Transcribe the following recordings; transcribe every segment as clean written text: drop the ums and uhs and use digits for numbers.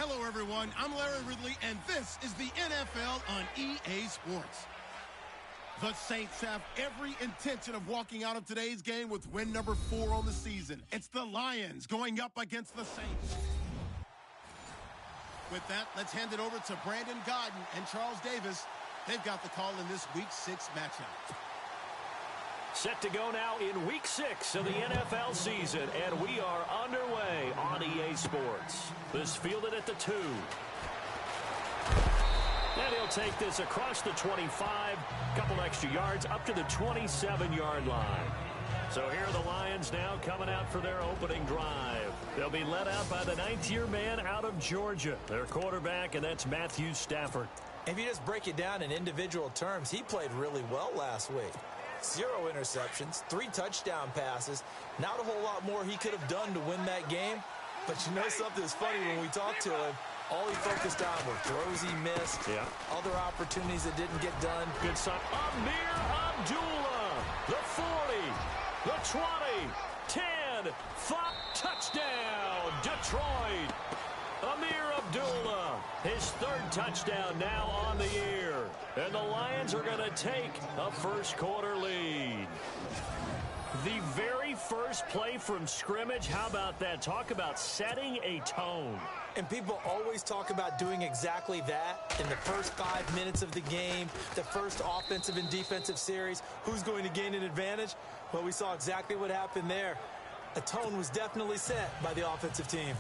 Hello, everyone. I'm Larry Ridley, and this is the NFL on EA Sports. The Saints have every intention of walking out of today's game with win number 4 on the season. It's the Lions going up against the Saints. With that, let's hand it over to Brandon Godden and Charles Davis. They've got the call in this Week 6 matchup. Set to go now in Week 6 of the NFL season, and we are underway on EA Sports. This fielded at the 2. And he'll take this across the 25, couple extra yards, up to the 27-yard line. So here are the Lions now coming out for their opening drive. They'll be led out by the 9th-year man out of Georgia, their quarterback, and that's Matthew Stafford. If you just break it down in individual terms, he played really well last week. 0 interceptions, 3 touchdown passes. Not a whole lot more he could have done to win that game. But you know something's funny, when we talked to him, all he focused on were throws he missed, other opportunities that didn't get done. Good stuff. Amir Abdullah, the 40, the 20, 10, 5, touchdown, Detroit. Amir Abdullah, his 3rd touchdown now on the year. And the Lions are going to take a first-quarter lead. The very first play from scrimmage, how about that? Talk about setting a tone. And people always talk about doing exactly that in the first 5 minutes of the game, the first offensive and defensive series. Who's going to gain an advantage? Well, we saw exactly what happened there. A tone was definitely set by the offensive team.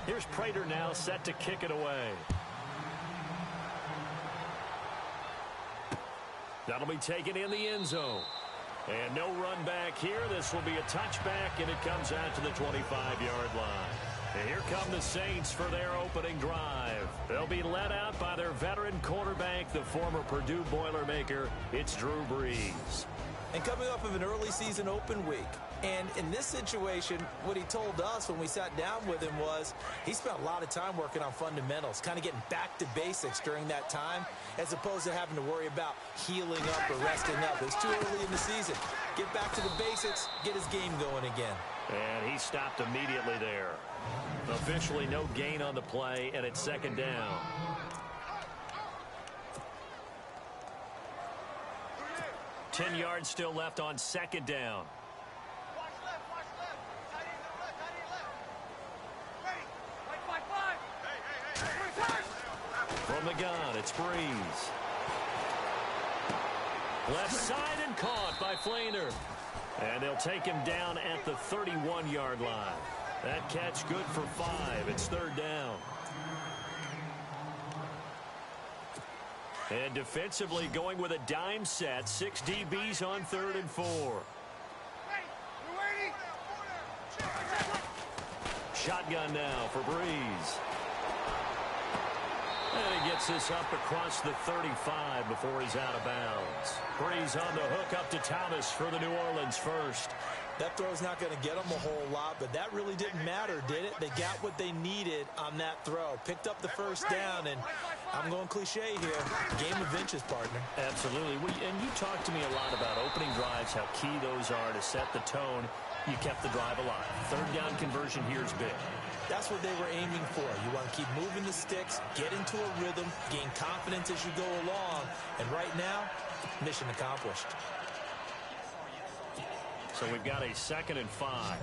Here's Prater now set to kick it away. That'll be taken in the end zone. And no run back here. This will be a touchback, and it comes out to the 25-yard line. And here come the Saints for their opening drive. They'll be led out by their veteran quarterback, the former Purdue Boilermaker. It's Drew Brees. And coming off of an early season open week. And in this situation, what he told us when we sat down with him was he spent a lot of time working on fundamentals, kind of getting back to basics during that time, as opposed to having to worry about healing up or resting up. It's too early in the season. Get back to the basics, get his game going again. And he stopped immediately there. Officially no gain on the play, and it's 2nd down. Ten yards still left on 2nd down. From the gun, it's Brees. Left side and caught by Flainer. And they'll take him down at the 31-yard line. That catch good for 5. It's 3rd down. And defensively going with a dime set. 6 DBs on 3rd and 4. Shotgun now for Brees. And he gets this up across the 35 before he's out of bounds. Brees on the hook up to Thomas for the New Orleans first. That throw's not going to get them a whole lot, but that really didn't matter, did it? They got what they needed on that throw. Picked up the first down, and I'm going cliche here. Game of inches, partner. Absolutely. And you talked to me a lot about opening drives, how key those are to set the tone. You kept the drive alive. 3rd down conversion here is big. That's what they were aiming for. You want to keep moving the sticks, get into a rhythm, gain confidence as you go along. And right now, mission accomplished. So we've got a 2nd and 5.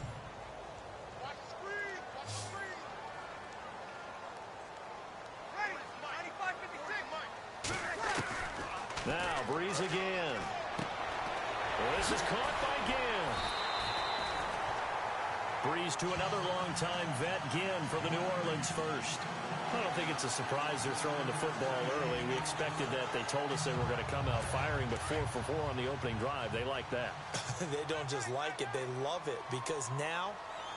Now Brees again. Well, this is caught by Ginn. Brees to another long-time vet, Ginn, for the New Orleans first. I don't think it's a surprise they're throwing the football early. We expected that. They told us they were going to come out firing, but 4 for 4 on the opening drive. They like that. They don't just like it, they love it, because now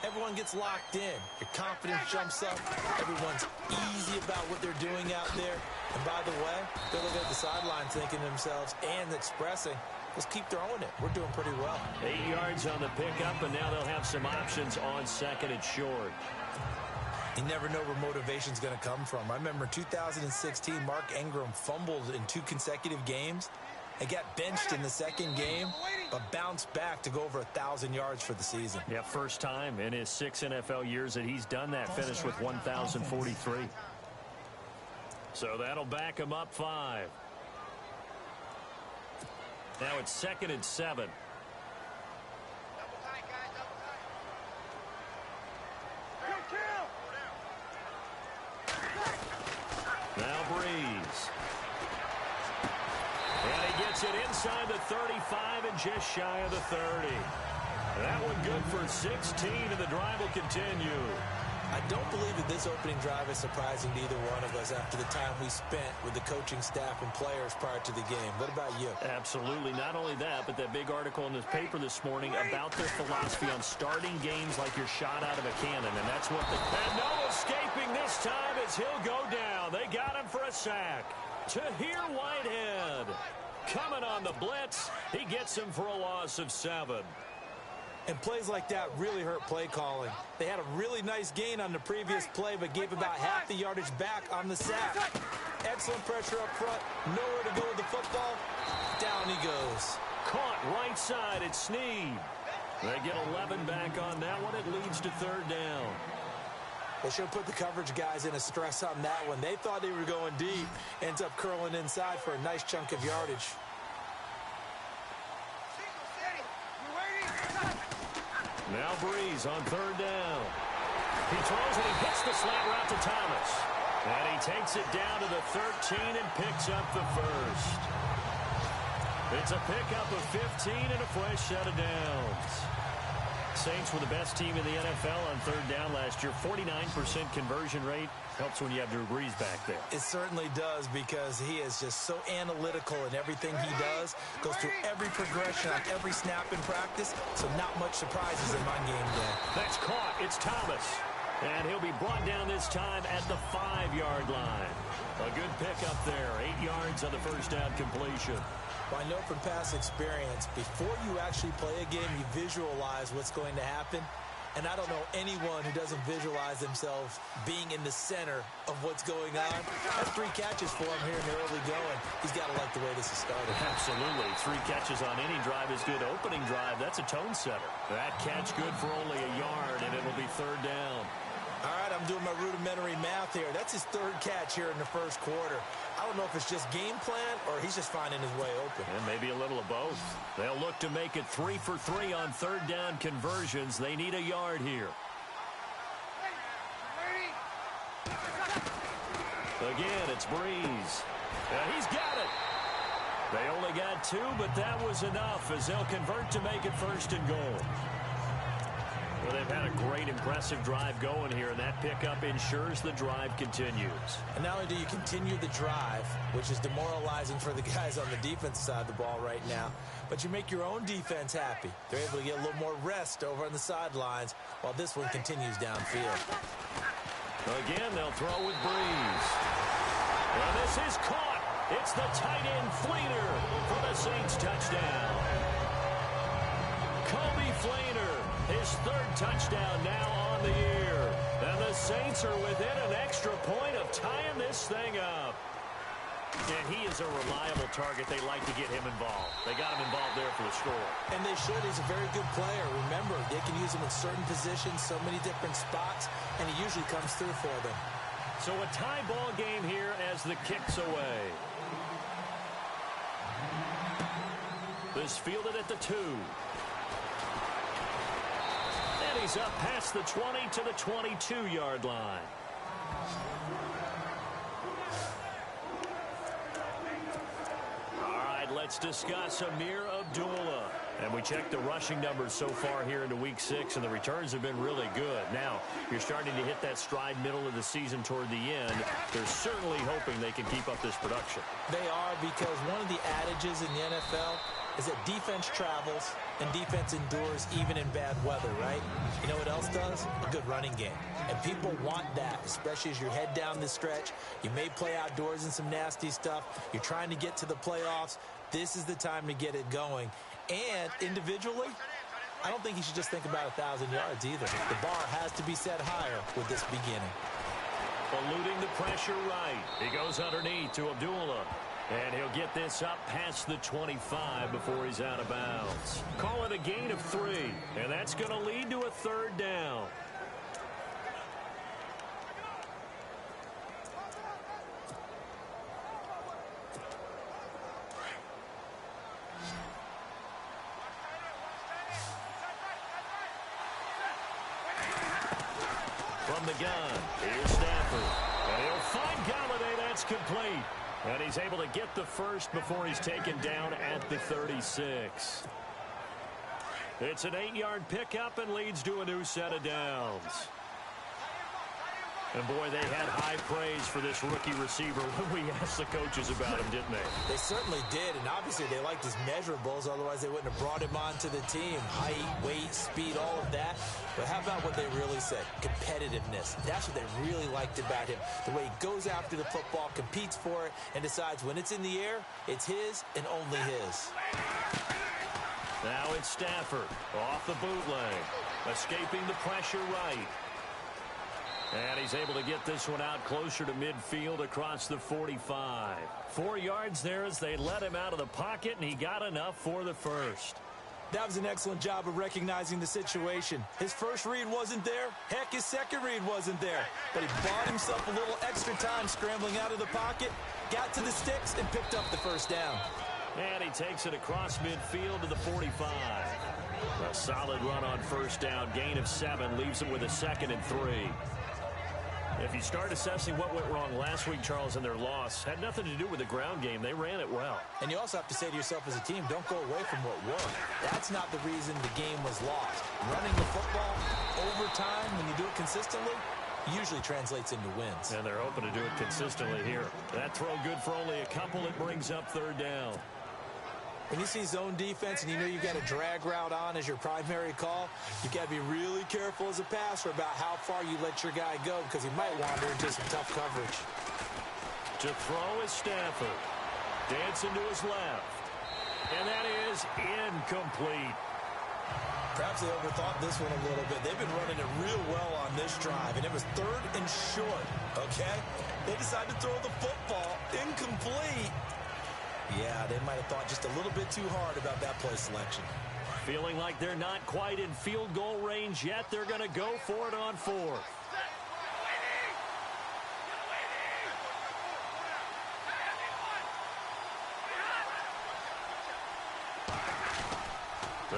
everyone gets locked in. Your confidence jumps up. Everyone's easy about what they're doing out there. And by the way, they're looking at the sidelines thinking to themselves and expressing, let's keep throwing it. We're doing pretty well. 8 yards on the pickup, and now they'll have some options on 2nd and short. You never know where motivation's going to come from. I remember 2016, Mark Ingram fumbled in 2 consecutive games. and got benched in the second game, but bounced back to go over 1,000 yards for the season. Yeah, first time in his 6 NFL years that he's done that, finished with 1,043. So that'll back him up 5. Now it's 2nd and 7. Now Breeze. And he gets it inside the 35 and just shy of the 30. That one good for 16, and the drive will continue. I don't believe that this opening drive is surprising to either one of us after the time we spent with the coaching staff and players prior to the game. What about you? Absolutely. Not only that, but that big article in this paper this morning about their philosophy on starting games like you're shot out of a cannon, and that's what the... And no escaping this time as he'll go down. They got him for a sack. Tahir Whitehead coming on the blitz. He gets him for a loss of 7. And plays like that really hurt play calling. They had a really nice gain on the previous play, but gave about half the yardage back on the sack. Excellent pressure up front. Nowhere to go with the football. Down he goes. Caught right side at Snead. They get 11 back on that one. It leads to 3rd down. They should have put the coverage guys in a stress on that one. They thought they were going deep. Ends up curling inside for a nice chunk of yardage. Now Breeze on 3rd down. He throws and he hits the slant route to Thomas. And he takes it down to the 13 and picks up the first. It's a pickup of 15 and a fresh set of downs. Saints were the best team in the NFL on 3rd down last year. 49% conversion rate. Helps when you have Drew Brees back there. It certainly does, because he is just so analytical in everything he does. Goes through every progression on every snap in practice, so not much surprises in my game day. That's caught. It's Thomas. And he'll be brought down this time at the 5-yard line. A good pickup there. 8 yards on the first down completion. Well, I know from past experience, before you actually play a game, you visualize what's going to happen. And I don't know anyone who doesn't visualize themselves being in the center of what's going on. That's 3 catches for him here in the early going. He's got to like the way this is started. Absolutely. 3 catches on any drive is good. Opening drive, that's a tone setter. That catch good for only a yard, and it'll be 3rd down. All right, I'm doing my rudimentary math here. That's his 3rd catch here in the first quarter. I don't know if it's just game plan or he's just finding his way open. And maybe a little of both. They'll look to make it 3 for 3 on 3rd down conversions. They need a yard here. Again, it's Breeze. He's got it. They only got 2, but that was enough as they'll convert to make it 1st and goal. Well, they've had a great, impressive drive going here, and that pickup ensures the drive continues. And not only do you continue the drive, which is demoralizing for the guys on the defense side of the ball right now, but you make your own defense happy. They're able to get a little more rest over on the sidelines while this one continues downfield. Again, they'll throw with Breeze. And this is caught. It's the tight end Fleener for the Saints touchdown. Kobe Fleener, his 3rd touchdown now on the year. And the Saints are within an extra point of tying this thing up. And he is a reliable target. They like to get him involved. They got him involved there for the score. And they should. He's a very good player. Remember, they can use him in certain positions, so many different spots, and he usually comes through for them. So a tie ball game here as the kick's away. This fielded at the 2. And he's up past the 20 to the 22-yard line. All right, let's discuss Amir Abdullah. And we checked the rushing numbers so far here into Week 6, and the returns have been really good. Now, you're starting to hit that stride middle of the season toward the end. They're certainly hoping they can keep up this production. They are, because one of the adages in the NFL is that defense travels and defense endures even in bad weather, right? You know what else does? A good running game. And people want that, especially as you head down the stretch. You may play outdoors in some nasty stuff. You're trying to get to the playoffs. This is the time to get it going. And individually, I don't think you should just think about 1,000 yards either. The bar has to be set higher with this beginning. Eluding the pressure right. He goes underneath to Abdullah. And he'll get this up past the 25 before he's out of bounds. Call it a gain of 3, and that's going to lead to a 3rd down. From the gun, here's Stafford. And he'll find Galladay. That's complete. And he's able to get the first before he's taken down at the 36. It's an 8-yard pickup and leads to a new set of downs. And, boy, they had high praise for this rookie receiver when we asked the coaches about him, didn't they? They certainly did, and obviously they liked his measurables. Otherwise, they wouldn't have brought him onto the team. Height, weight, speed, all of that. But how about what they really said? Competitiveness. That's what they really liked about him. The way he goes after the football, competes for it, and decides when it's in the air, it's his and only his. Now it's Stafford off the bootleg, escaping the pressure right. And he's able to get this one out closer to midfield across the 45. 4 yards there as they let him out of the pocket, and he got enough for the first. That was an excellent job of recognizing the situation. His first read wasn't there. Heck, his second read wasn't there. But he bought himself a little extra time scrambling out of the pocket, got to the sticks, and picked up the first down. And he takes it across midfield to the 45. A solid run on first down. Gain of 7 leaves him with a 2nd and 3. If you start assessing what went wrong last week, Charles, in their loss, had nothing to do with the ground game. They ran it well. And you also have to say to yourself as a team, don't go away from what worked. That's not the reason the game was lost. Running the football over time, when you do it consistently, usually translates into wins. And they're hoping to do it consistently here. That throw good for only a couple. It brings up 3rd down. When you see zone defense and you know you've got a drag route on as your primary call, you've got to be really careful as a passer about how far you let your guy go because he might wander into some tough coverage. To throw is Stafford. Dancing to his left. And that is incomplete. Perhaps they overthought this one a little bit. They've been running it real well on this drive, and it was 3rd and short, okay? They decided to throw the football incomplete. Yeah, they might have thought just a little bit too hard about that play selection. Feeling like they're not quite in field goal range yet. They're going to go for it on 4th.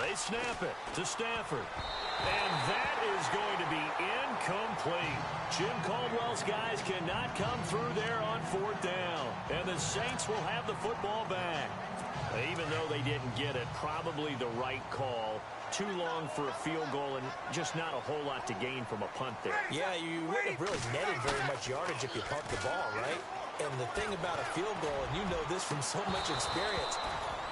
They snap it to Stafford. And that is going to be incomplete. Jim Caldwell's guys cannot come through there on 4th down. And the Saints will have the football back. Even though they didn't get it, probably the right call. Too long for a field goal and just not a whole lot to gain from a punt there. Yeah, you wouldn't have really netted very much yardage if you pumped the ball, right? And the thing about a field goal, and you know this from so much experience,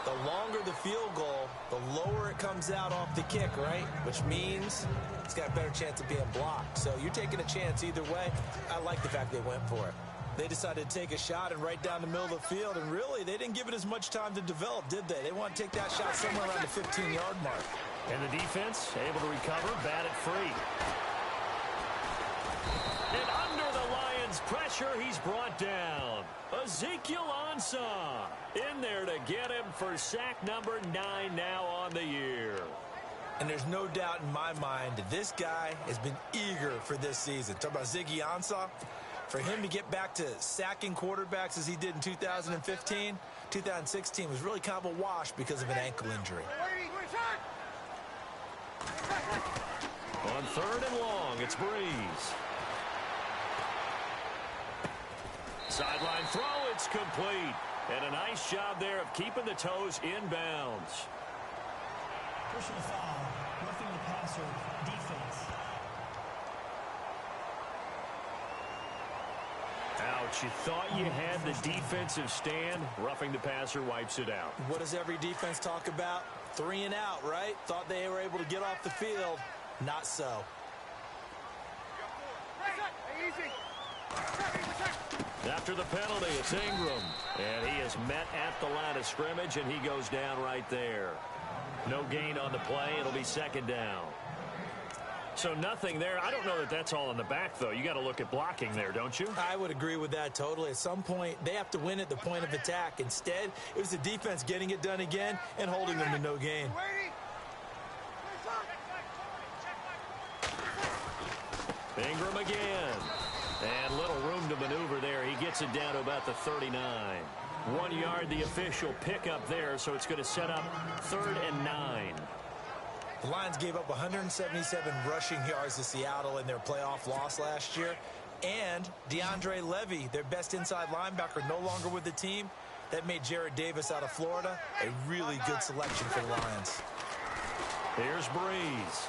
the longer the field goal, the lower it comes out off the kick, right? Which means it's got a better chance of being blocked. So you're taking a chance either way. I like the fact they went for it. They decided to take a shot and right down the middle of the field, and really, they didn't give it as much time to develop, did they? They want to take that shot somewhere around the 15-yard mark. And the defense able to recover, bat it free. And under the Lions' pressure, he's brought down. Ezekiel Ansah in there to get him for sack number 9 now on the year. And there's no doubt in my mind that this guy has been eager for this season. Talk about Ziggy Ansah. For him to get back to sacking quarterbacks as he did in 2015, 2016 was really kind of a wash because of an ankle injury. On 3rd and long, it's Breeze. Sideline throw, it's complete. And a nice job there of keeping the toes inbounds. Personal foul, roughing the passer, defense. Ouch, you thought you had the defensive stand. Roughing the passer wipes it out. What does every defense talk about? 3 and out, right? Thought they were able to get off the field. Not so. After the penalty, it's Ingram. And he is met at the line of scrimmage, and he goes down right there. No gain on the play. It'll be 2nd down. So nothing there. I don't know that that's all in the back, though. You got to look at blocking there, don't you? I would agree with that totally. At some point, they have to win at the point of attack. Instead, it was the defense getting it done again and holding them to no gain. Ingram again. And little room to maneuver there. He gets it down to about the 39. 1 yard, the official pickup there, so it's going to set up 3rd and 9. The Lions gave up 177 rushing yards to Seattle in their playoff loss last year. And DeAndre Levy, their best inside linebacker, no longer with the team. That made Jared Davis out of Florida a really good selection for the Lions. Here's Breeze.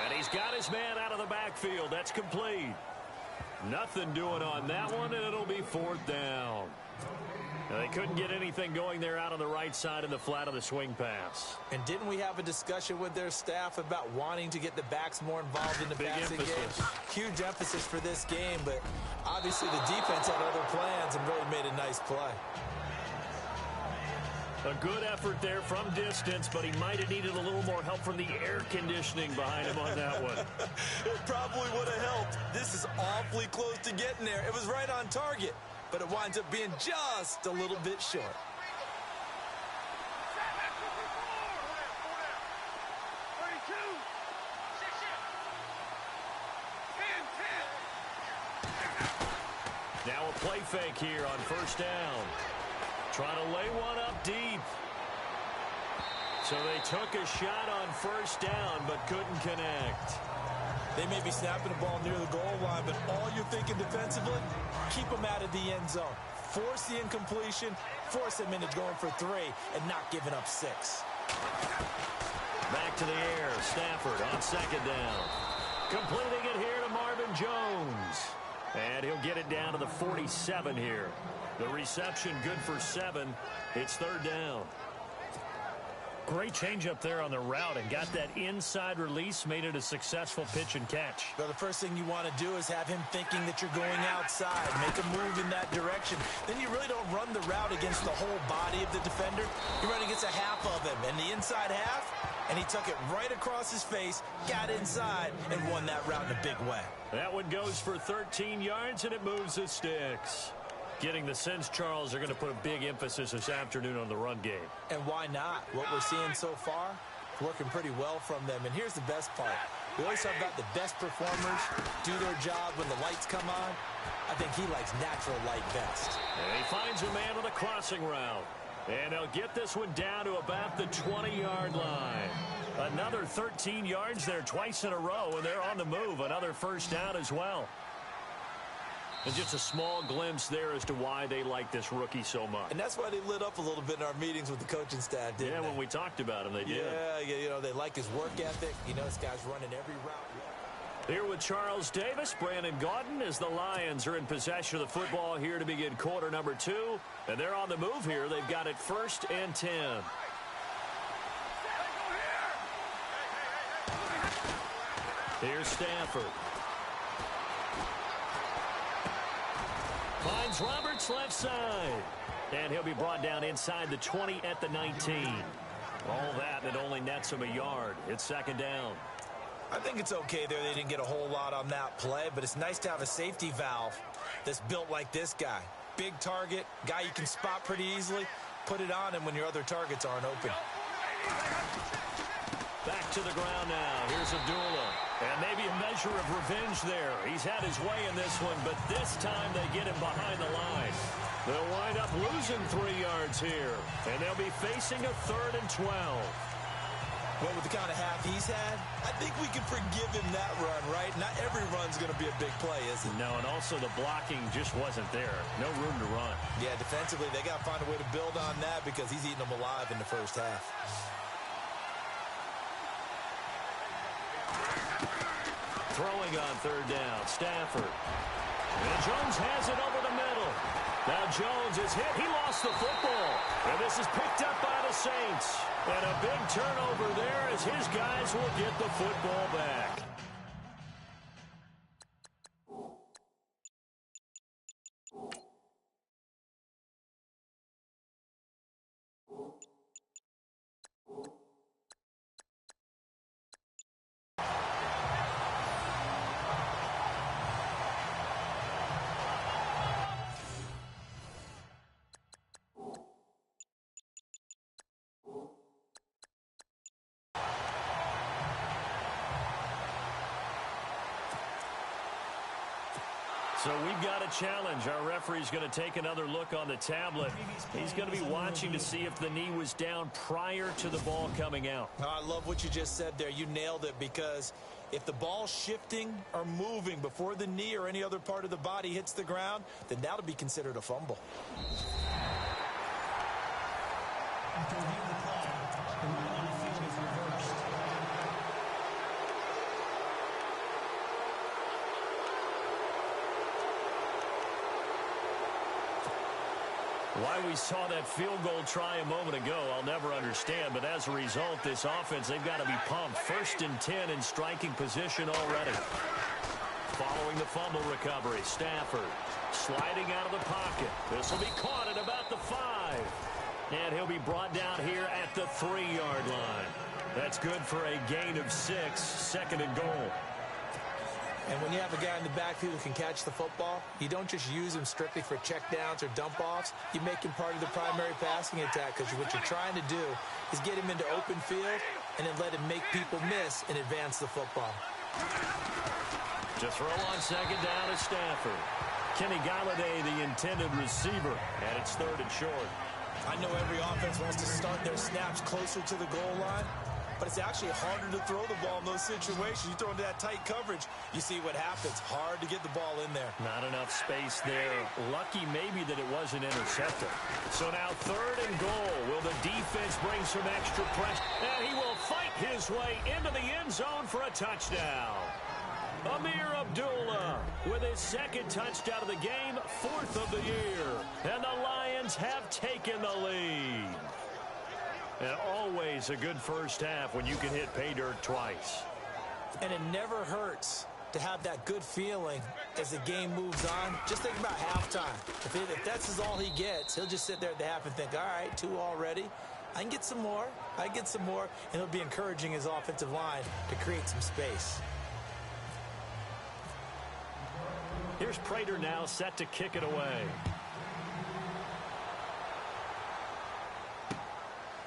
And he's got his man out of the backfield. That's complete. Nothing doing on that one, and it'll be 4th down. Now, they couldn't get anything going there out on the right side in the flat of the swing pass. And didn't we have a discussion with their staff about wanting to get the backs more involved in the passing game? Huge emphasis for this game, but obviously the defense had other plans and really made a nice play. A good effort there from distance, but he might have needed a little more help from the air conditioning behind him on that one. It probably would have helped. This is awfully close to getting there. It was right on target, but it winds up being just a little bit short. Now a play fake here on 1st down. Trying to lay one up deep. So they took a shot on 1st down, but couldn't connect. They may be snapping the ball near the goal line, but all you're thinking defensively, keep them out of the end zone. Force the incompletion, force them into going for 3, and not giving up 6. Back to the air, Stafford on 2nd down. Completing it here to Marvin Jones. And he'll get it down to the 47 here. The reception good for 7. It's 3rd down. Great change up there on the route and got that inside release, made it a successful pitch and catch. Well, the first thing you want to do is have him thinking that you're going outside, make a move in that direction. Then you really don't run the route against the whole body of the defender. You run against a half of him, and the inside half, and he took it right across his face, got inside, and won that route in a big way. That one goes for 13 yards, and it moves the sticks. Getting the sense Charles are going to put a big emphasis this afternoon on the run game. And why not? What we're seeing so far, working pretty well from them. And here's the best part. We always talk about the best performers do their job when the lights come on. I think he likes natural light best. And he finds a man on the crossing route. And he'll get this one down to about the 20-yard line. Another 13 yards there twice in a row, and they're on the move. Another 1st down as well. And just a small glimpse there as to why they like this rookie so much. And that's why they lit up a little bit in our meetings with the coaching staff, didn't they? Yeah, when we talked about him, they did. Yeah, you know, they like his work ethic. You know, this guy's running every route. Here with Charles Davis, Brandon Gaudin, as the Lions are in possession of the football here to begin quarter number 2. And they're on the move here. They've got it 1st and 10. Here's Stafford. Finds Roberts left side. And he'll be brought down inside the 20 at the 19. All that, and it only nets him a yard. It's 2nd down. I think it's okay there. They didn't get a whole lot on that play, but it's nice to have a safety valve that's built like this guy. Big target, guy you can spot pretty easily. Put it on him when your other targets aren't open. Back to the ground now. Here's Abdullah. And maybe a measure of revenge there. He's had his way in this one, but this time they get him behind the line. They'll wind up losing 3 yards here, and they'll be facing a 3rd and 12. Well, with the kind of half he's had, I think we can forgive him that run, right? Not every run's going to be a big play, is it? No, and also the blocking just wasn't there. No room to run. Yeah, defensively, they got to find a way to build on that because he's eating them alive in the 1st half. Throwing on 3rd down, Stafford. And Jones has it over the middle. Now Jones is hit. He lost the football. And this is picked up by the Saints. And a big turnover there as his guys will get the football back. So we've got a challenge. Our referee's going to take another look on the tablet. He's going to be watching to see if the knee was down prior to the ball coming out. I love what you just said there. You nailed it, because if the ball's shifting or moving before the knee or any other part of the body hits the ground, then that'll be considered a fumble. After reviewing the play, the rule on the field is reversed. Why we saw that field goal try a moment ago, I'll never understand. But as a result, this offense, they've got to be pumped. 1st and 10 in striking position already. Following the fumble recovery, Stafford sliding out of the pocket. This will be caught at about the 5. And he'll be brought down here at the 3-yard line. That's good for a gain of 6, 2nd and goal. And when you have a guy in the backfield who can catch the football, you don't just use him strictly for checkdowns or dump-offs. You make him part of the primary passing attack, because what you're trying to do is get him into open field and then let him make people miss and advance the football. To throw on 2nd down is Stafford. Kenny Galladay, the intended receiver, and it's 3rd and short. I know every offense wants to start their snaps closer to the goal line, but it's actually harder to throw the ball in those situations. You throw into that tight coverage, you see what happens. Hard to get the ball in there. Not enough space there. Lucky maybe that it wasn't intercepted. So now 3rd and goal. Will the defense bring some extra pressure? And he will fight his way into the end zone for a touchdown. Amir Abdullah with his 2nd touchdown of the game, 4th of the year. And the Lions have taken the lead. And always a good first half when you can hit pay dirt twice. And it never hurts to have that good feeling as the game moves on. Just think about halftime. If that's all he gets, he'll just sit there at the half and think, all right, 2 already. I can get some more. I can get some more. And he'll be encouraging his offensive line to create some space. Here's Prater now set to kick it away.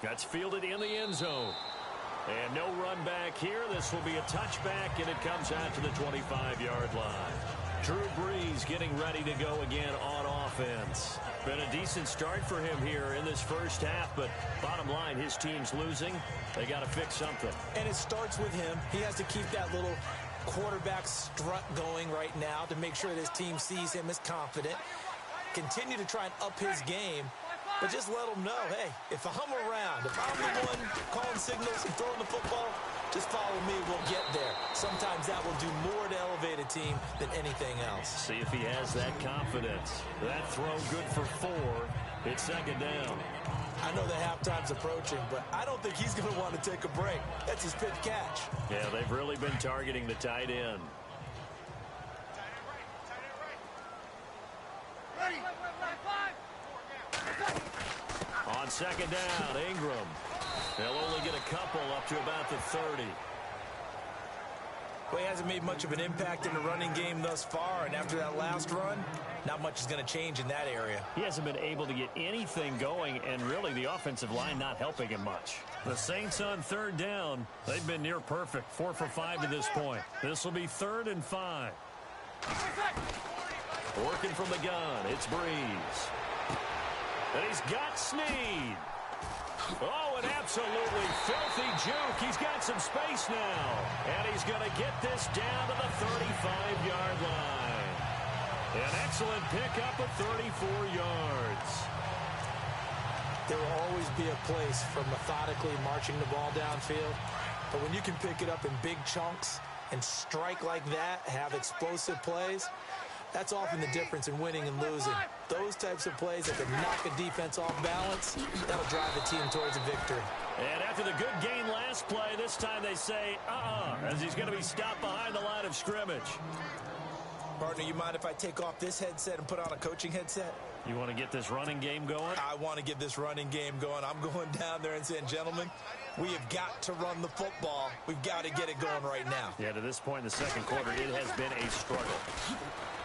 That's fielded in the end zone. And no run back here. This will be a touchback, and it comes out to the 25-yard line. Drew Brees getting ready to go again on offense. Been a decent start for him here in this first half, but bottom line, his team's losing. They got to fix something. And it starts with him. He has to keep that little quarterback strut going right now to make sure that his team sees him as confident. Continue to try and up his game, but just let him know, hey, if I'm around, if I'm the one calling signals and throwing the football, just follow me, we'll get there. Sometimes that will do more to elevate a team than anything else. See if he has that confidence. That throw good for 4. It's 2nd down. I know that halftime's approaching, but I don't think he's going to want to take a break. That's his pitch catch. Yeah, they've really been targeting the tight end. On 2nd down, Ingram. They'll only get a couple up to about the 30. Well, he hasn't made much of an impact in the running game thus far, and after that last run, not much is going to change in that area. He hasn't been able to get anything going, and really the offensive line not helping him much. The Saints on 3rd down, they've been near perfect, 4 for 5 to this point. This will be 3rd and 5. Working from the gun, it's Brees. And he's got Snead. Oh, an absolutely filthy juke. He's got some space now. And he's going to get this down to the 35-yard line. An excellent pickup of 34 yards. There will always be a place for methodically marching the ball downfield. But when you can pick it up in big chunks and strike like that, have explosive plays, that's often the difference in winning and losing. Those types of plays that can knock a defense off balance, that'll drive the team towards a victory. And after the good gain last play, this time they say, as he's going to be stopped behind the line of scrimmage. Partner, you mind if I take off this headset and put on a coaching headset? You want to get this running game going? I want to get this running game going. I'm going down there and saying, gentlemen, we have got to run the football. We've got to get it going right now. Yeah, to this point in the second quarter, it has been a struggle.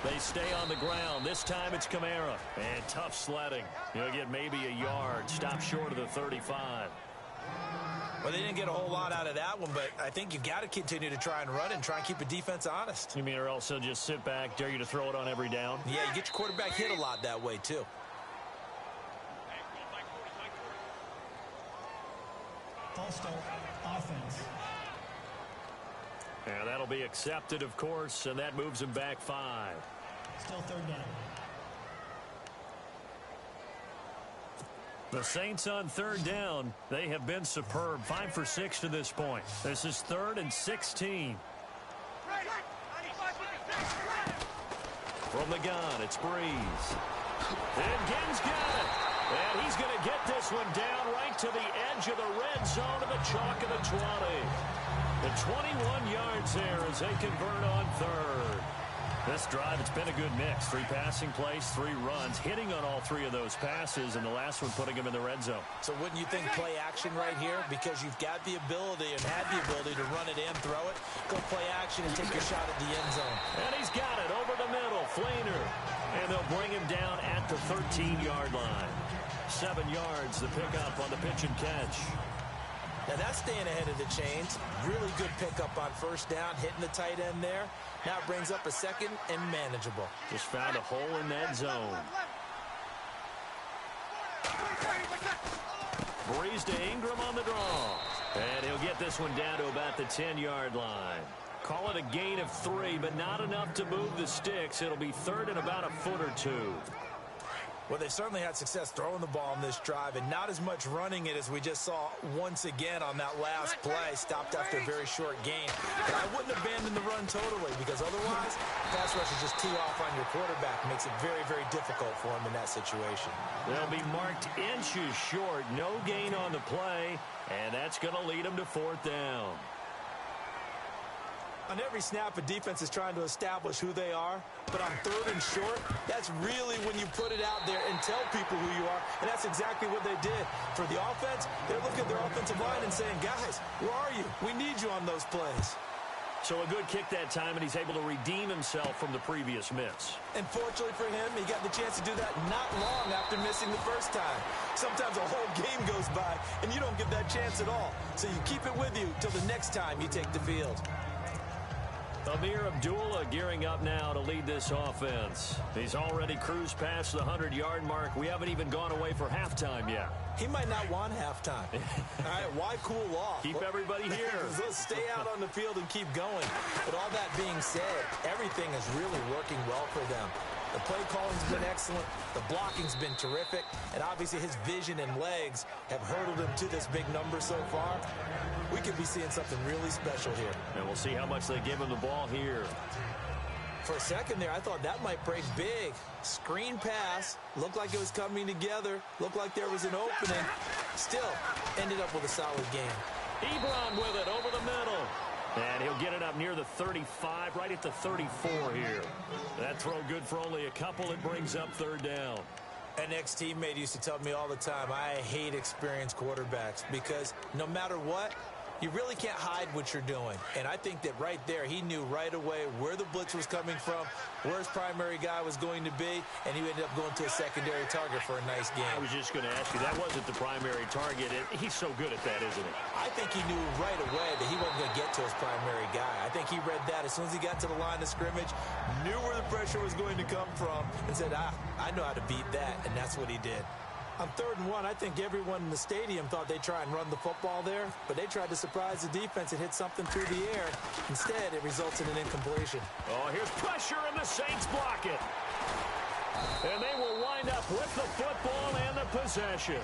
They stay on the ground. This time it's Kamara. And tough sledding. He'll get maybe a yard. Stop short of the 35. Well, they didn't get a whole lot out of that one, but I think you've got to continue to try and run it and try and keep the defense honest. You mean or else they'll just sit back, dare you to throw it on every down? Yeah, you get your quarterback hit a lot that way, too. False start, offense. And that'll be accepted, of course, and that moves him back 5. Still third down. The Saints on third down. They have been superb. 5 for 6 to this point. This is 3rd and 16. From the gun, it's Breeze. And Ginn's got it. And he's going to get this one down right to the edge of the red zone of the chalk of the 20. The 21 yards there as they convert on third. This drive, it's been a good mix. 3 passing plays, 3 runs, hitting on all 3 of those passes, and the last one putting him in the red zone. So wouldn't you think play action right here? Because you've got the ability and had the ability to run it and throw it. Go play action and take your shot at the end zone. And he's got it over the middle, Fleener. And they'll bring him down at the 13-yard line. 7 yards, the pickup on the pitch and catch. Now that's staying ahead of the chains. Really good pickup on first down, hitting the tight end there. Now it brings up a second and manageable. Just found a hole in that zone. Breeze to Ingram on the draw. And he'll get this one down to about the 10-yard line. Call it a gain of 3, but not enough to move the sticks. It'll be 3rd and about a foot or 2. Well, they've certainly had success throwing the ball on this drive and not as much running it as we just saw once again on that last play. Stopped after a very short gain. But I wouldn't abandon the run totally because otherwise, pass rush is just too off on your quarterback. It makes it very, very difficult for him in that situation. They'll be marked inches short. No gain on the play, and that's going to lead them to 4th down. On every snap, a defense is trying to establish who they are, but on 3rd and short, that's really when you put it out there and tell people who you are, and that's exactly what they did. For the offense, they're looking at their offensive line and saying, guys, where are you? We need you on those plays. So a good kick that time, and he's able to redeem himself from the previous miss. And fortunately for him, he got the chance to do that not long after missing the first time. Sometimes a whole game goes by, and you don't get that chance at all. So you keep it with you till the next time you take the field. Amir Abdullah gearing up now to lead this offense. He's already cruised past the 100-yard mark. We haven't even gone away for halftime yet. He might not want halftime. All right, why cool off? Keep everybody here. Let's stay out on the field and keep going. But all that being said, everything is really working well for them. The play calling's been excellent. The blocking's been terrific. And obviously his vision and legs have hurdled him to this big number so far. We could be seeing something really special here. And we'll see how much they give him the ball here. For a second there, I thought that might break big. Screen pass. Looked like it was coming together. Looked like there was an opening. Still, ended up with a solid game. Ebron with it over the middle. And he'll get it up near the 35, right at the 34 here. That throw good for only a couple. It brings up 3rd down. An ex-teammate used to tell me all the time, I hate experienced quarterbacks because no matter what, you really can't hide what you're doing. And I think that right there, he knew right away where the blitz was coming from, where his primary guy was going to be, and he ended up going to a secondary target for a nice game. I was just going to ask you, that wasn't the primary target. He's so good at that, isn't he? I think he knew right away that he wasn't going to get to his primary guy. I think he read that as soon as he got to the line of scrimmage, knew where the pressure was going to come from, and said, I know how to beat that, and that's what he did. On 3rd and 1, I think everyone in the stadium thought they'd try and run the football there, but they tried to surprise the defense and hit something through the air. Instead, it results in an incompletion. Oh, here's pressure, and the Saints block it. And they will wind up with the football and the possession.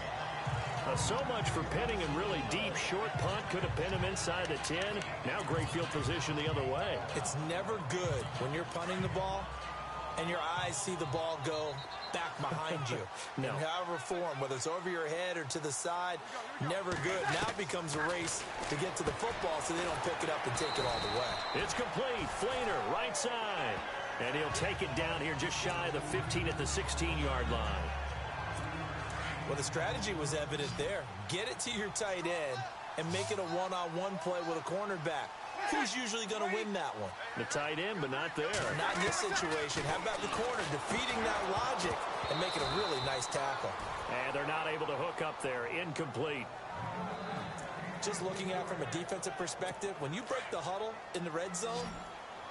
So much for pinning him really deep. Short punt could have pinned him inside the 10. Now great field position the other way. It's never good when you're punting the ball and your eyes see the ball go back behind you. No. In however form, whether it's over your head or to the side, never good. Now it becomes a race to get to the football so they don't pick it up and take it all the way. It's complete. Fleener, right side. And he'll take it down here just shy of the 15 at the 16-yard line. Well, the strategy was evident there. Get it to your tight end and make it a one-on-one play with a cornerback. Who's usually going to win that one? The tight end, but not there. Not in this situation. How about the corner defeating that logic and making a really nice tackle? And they're not able to hook up there. Incomplete. Just looking at it from a defensive perspective, when you break the huddle in the red zone,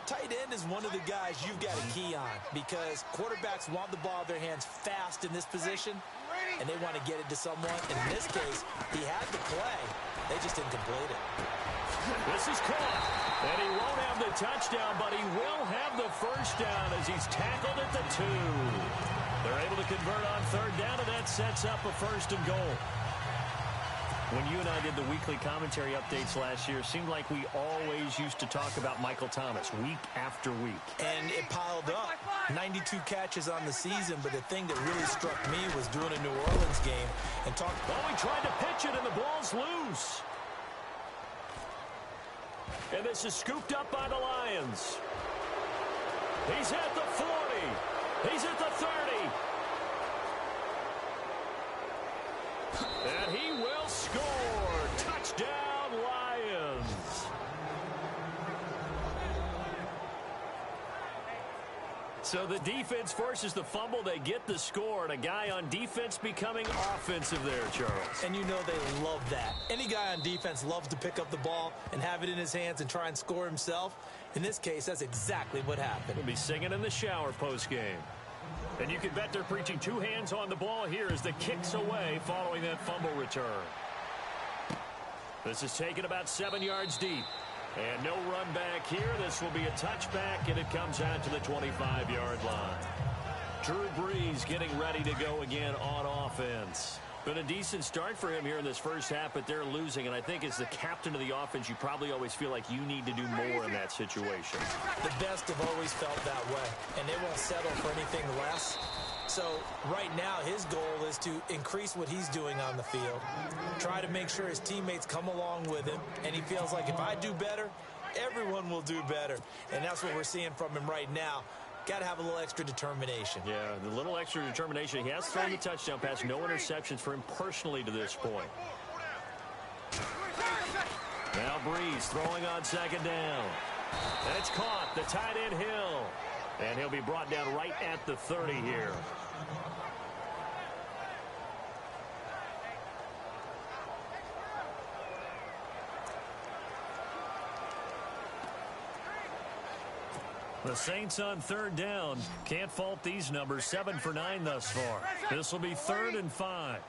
tight end is one of the guys you've got to key on because quarterbacks want the ball in their hands fast in this position, and they want to get it to someone. And in this case, he had the play. They just didn't complete it. This is caught, and he won't have the touchdown, but he will have the first down as he's tackled at the 2. They're able to convert on third down, and that sets up a first and goal. When you and I did the weekly commentary updates last year, it seemed like we always used to talk about Michael Thomas week after week. And it piled up. 92 catches on the season, but the thing that really struck me was doing a New Orleans game and talk. Oh, he tried to pitch it, and the ball's loose. And this is scooped up by the Lions. He's at the 40. He's at the 30. And he will score. Touchdown, Lions. So the defense forces the fumble. They get the score. And a guy on defense becoming offensive there, Charles. And you know they love that. Any guy on defense loves to pick up the ball and have it in his hands and try and score himself. In this case, that's exactly what happened. He'll be singing in the shower post-game. And you can bet they're preaching 2 hands on the ball here as the kick's away following that fumble return. This is taken about 7 yards deep. And no run back here. This will be a touchback, and it comes out to the 25-yard line. Drew Brees getting ready to go again on offense. Been a decent start for him here in this first half, but they're losing. And I think as the captain of the offense, you probably always feel like you need to do more in that situation. The best have always felt that way, and they won't settle for anything less. So right now his goal is to increase what he's doing on the field, try to make sure his teammates come along with him, and he feels like if I do better, everyone will do better. And that's what we're seeing from him right now. Got to have a little extra determination. Yeah, the little extra determination. He has thrown the touchdown pass. No interceptions for him personally to this point. Now Brees throwing on second down. That's caught. The tight end Hill. And he'll be brought down right at the 30 here. The Saints on third down. Can't fault these numbers. 7 for 9 thus far. This will be 3rd and 5.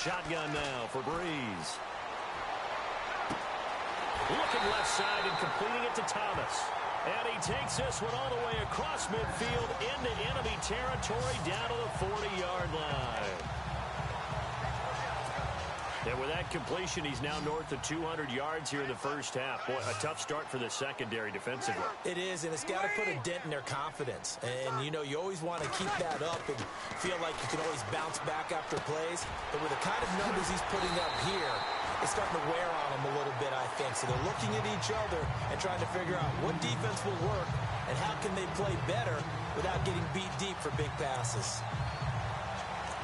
Shotgun now for Brees. Looking left side and completing it to Thomas. And he takes this one all the way across midfield into enemy territory down to the 40-yard line. And with that completion, he's now north of 200 yards here in the first half. Boy, a tough start for the secondary defensively. It is, and it's got to put a dent in their confidence. And, you know, you always want to keep that up and feel like you can always bounce back after plays. But with the kind of numbers he's putting up here, it's starting to wear on them a little bit, I think. So they're looking at each other and trying to figure out what defense will work and how can they play better without getting beat deep for big passes.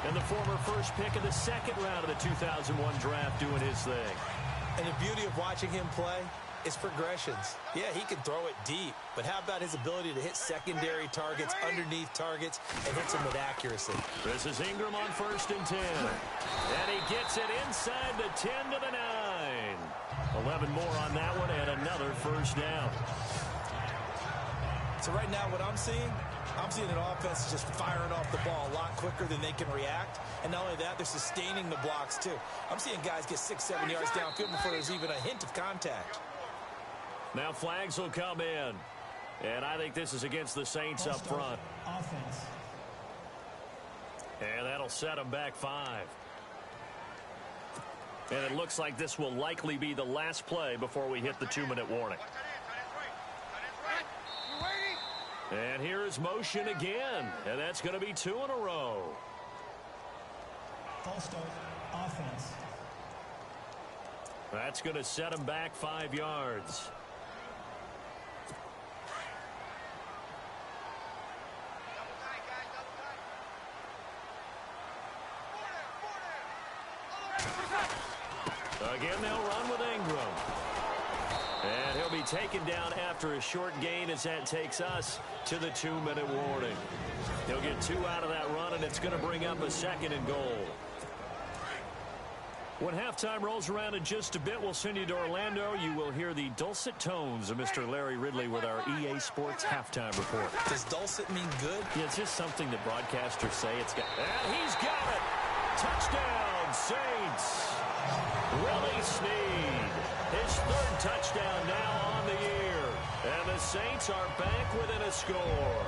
And the former first pick of the second round of the 2001 draft doing his thing. And the beauty of watching him play is progressions. Yeah, he can throw it deep, but how about his ability to hit secondary targets, underneath targets, and hits them with accuracy? This is Ingram on 1st and 10. And he gets it inside the 10 to the 9. 11 more on that one and another first down. So right now what I'm seeing an offense just firing off the ball a lot quicker than they can react. And not only that, they're sustaining the blocks too. I'm seeing guys get 6-7 yards downfield before there's even a hint of contact. Now flags will come in. And I think this is against the Saints up front. Offense. And that'll set them back 5. And it looks like this will likely be the last play before we hit the 2-minute warning. And here is motion again. And that's going to be 2 in a row. False start. Offense. That's going to set him back 5 yards. Again, they'll run with Ingram. And he'll be taken down after a short gain as that takes us to the 2-minute warning. He'll get 2 out of that run, and it's going to bring up a 2nd and goal. When halftime rolls around in just a bit, we'll send you to Orlando. You will hear the dulcet tones of Mr. Larry Ridley with our EA Sports halftime report. Does dulcet mean good? Yeah, it's just something that broadcasters say. And he's got it. Touchdown, Saints. Willie Snead. His third touchdown now on the year. And the Saints are back within a score.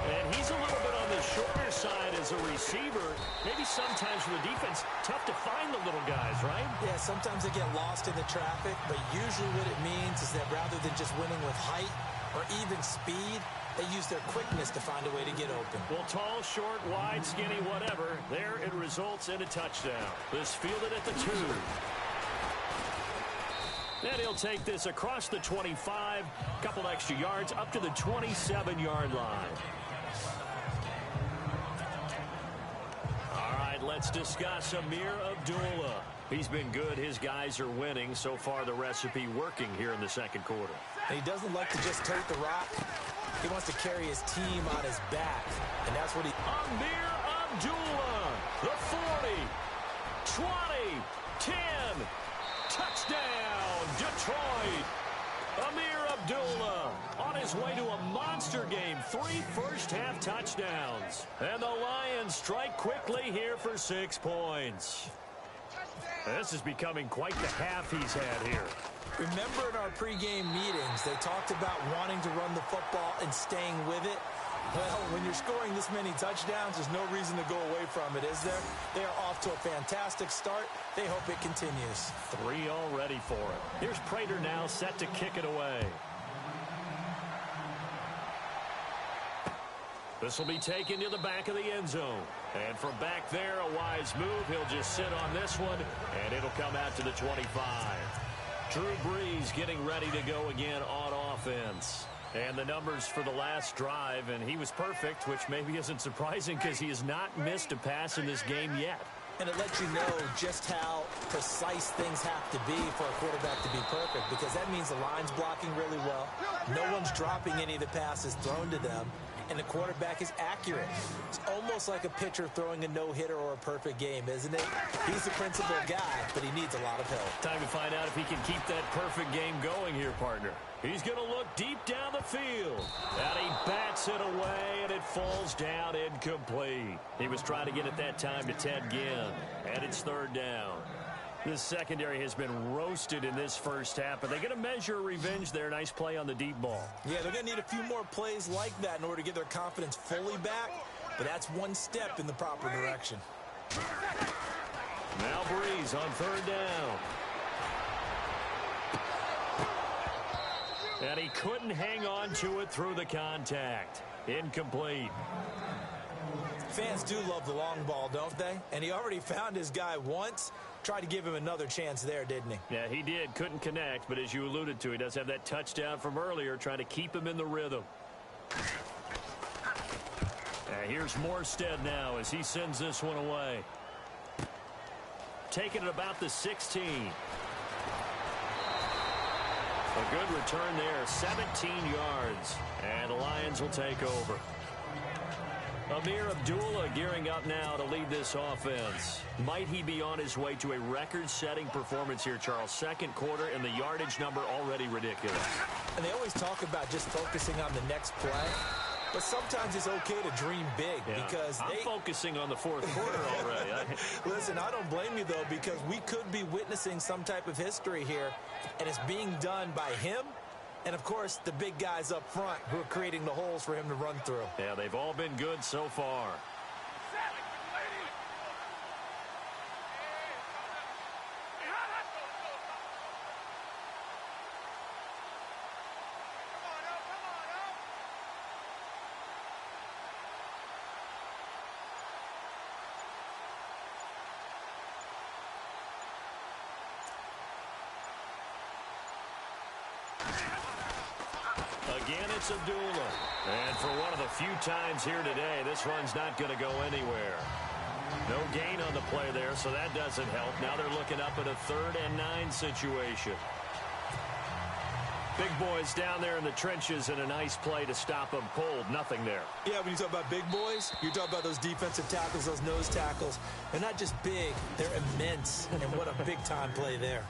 And he's a little bit on the shorter side as a receiver. Maybe sometimes for the defense, tough to find the little guys, right? Yeah, sometimes they get lost in the traffic, but usually what it means is that rather than just winning with height or even speed, they use their quickness to find a way to get open. Well, tall, short, wide, skinny, whatever, there it results in a touchdown. This fielded at the 2. And he'll take this across the 25, couple extra yards up to the 27-yard line. All right, let's discuss Amir Abdullah. He's been good. His guys are winning. So far, the recipe working here in the second quarter. And he doesn't like to just tote the rock. He wants to carry his team on his back. And that's what he... Amir Abdullah, the 40, 20, 10, touchdown, Detroit. Amir Abdullah on his way to a monster game. 3 first-half touchdowns. And the Lions strike quickly here for 6 points. This is becoming quite the half he's had here. Remember in our pregame meetings, they talked about wanting to run the football and staying with it. Well, when you're scoring this many touchdowns, there's no reason to go away from it, is there? They are off to a fantastic start. They hope it continues. 3 already for it. Here's Prater now set to kick it away. This will be taken to the back of the end zone. And from back there, a wise move. He'll just sit on this one, and it'll come out to the 25. Drew Brees getting ready to go again on offense. And the numbers for the last drive, and he was perfect, which maybe isn't surprising because he has not missed a pass in this game yet. And it lets you know just how precise things have to be for a quarterback to be perfect, because that means the line's blocking really well. No one's dropping any of the passes thrown to them, and the quarterback is accurate. It's almost like a pitcher throwing a no-hitter or a perfect game, isn't it? He's the principal guy, but he needs a lot of help. Time to find out if he can keep that perfect game going here, partner. He's going to look deep down the field. And he bats it away, and it falls down incomplete. He was trying to get it that time to Ted Ginn, and it's 3rd down. This secondary has been roasted in this first half, but they're going to measure revenge there. Nice play on the deep ball. Yeah, they're going to need a few more plays like that in order to get their confidence fully back, but that's one step in the proper direction. Now Brees on 3rd down. And he couldn't hang on to it through the contact. Incomplete. Fans do love the long ball, don't they? And he already found his guy once. Tried to give him another chance there, didn't he? Yeah, he did. Couldn't connect, but as you alluded to, he does have that touchdown from earlier, trying to keep him in the rhythm. Here's Morstead now as he sends this one away. Taking it about the 16. A good return there, 17 yards. And the Lions will take over. Amir Abdullah gearing up now to lead this offense. Might he be on his way to a record-setting performance here, Charles? Second quarter, and the yardage number already ridiculous. And they always talk about just focusing on the next play. But sometimes it's okay to dream big, because I'm focusing on the 4th quarter already. Listen, I don't blame you, though, because we could be witnessing some type of history here, and it's being done by him and, of course, the big guys up front who are creating the holes for him to run through. Yeah, they've all been good so far. Again, it's Abdullah. And for one of the few times here today, this run's not going to go anywhere. No gain on the play there, so that doesn't help. Now they're looking up at a 3rd and 9 situation. Big boys down there in the trenches, and a nice play to stop them cold. Nothing there. Yeah, when you talk about big boys, you're talking about those defensive tackles, those nose tackles. They're not just big, they're immense. And what a big-time play there.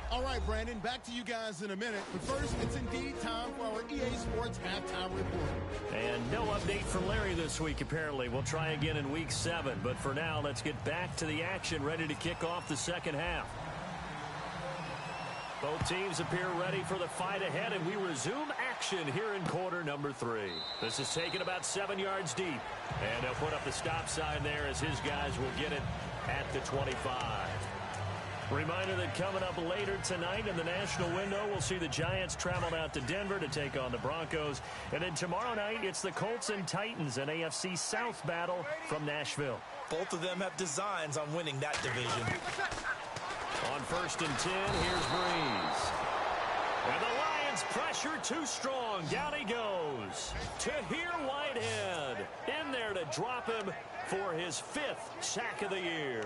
All right, Brandon, back to you guys in a minute. But first, it's indeed time for our EA Sports Halftime Report. And no update from Larry this week, apparently. We'll try again in Week 7. But for now, let's get back to the action, ready to kick off the second half. Both teams appear ready for the fight ahead, and we resume action here in quarter number 3. This is taken about 7 yards deep. And they'll put up the stop sign there as his guys will get it at the 25. Reminder that coming up later tonight in the national window, we'll see the Giants travel out to Denver to take on the Broncos. And then tomorrow night, it's the Colts and Titans, an AFC South battle from Nashville. Both of them have designs on winning that division. On 1st and 10, here's Breeze. And the Lions pressure too strong. Down he goes. Tahir Whitehead in there to drop him for his 5th sack of the year.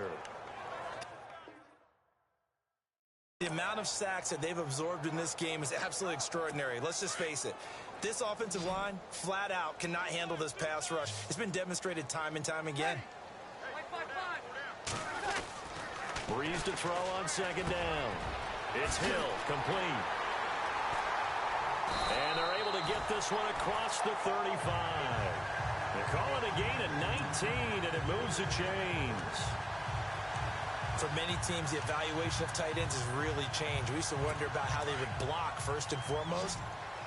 The amount of sacks that they've absorbed in this game is absolutely extraordinary. Let's just face it. This offensive line, flat out, cannot handle this pass rush. It's been demonstrated time and time again. Breeze to throw on 2nd down. It's Hill, complete. And they're able to get this one across the 35. They call it a gain of 19, and it moves the chains. For many teams, the evaluation of tight ends has really changed. We used to wonder about how they would block first and foremost.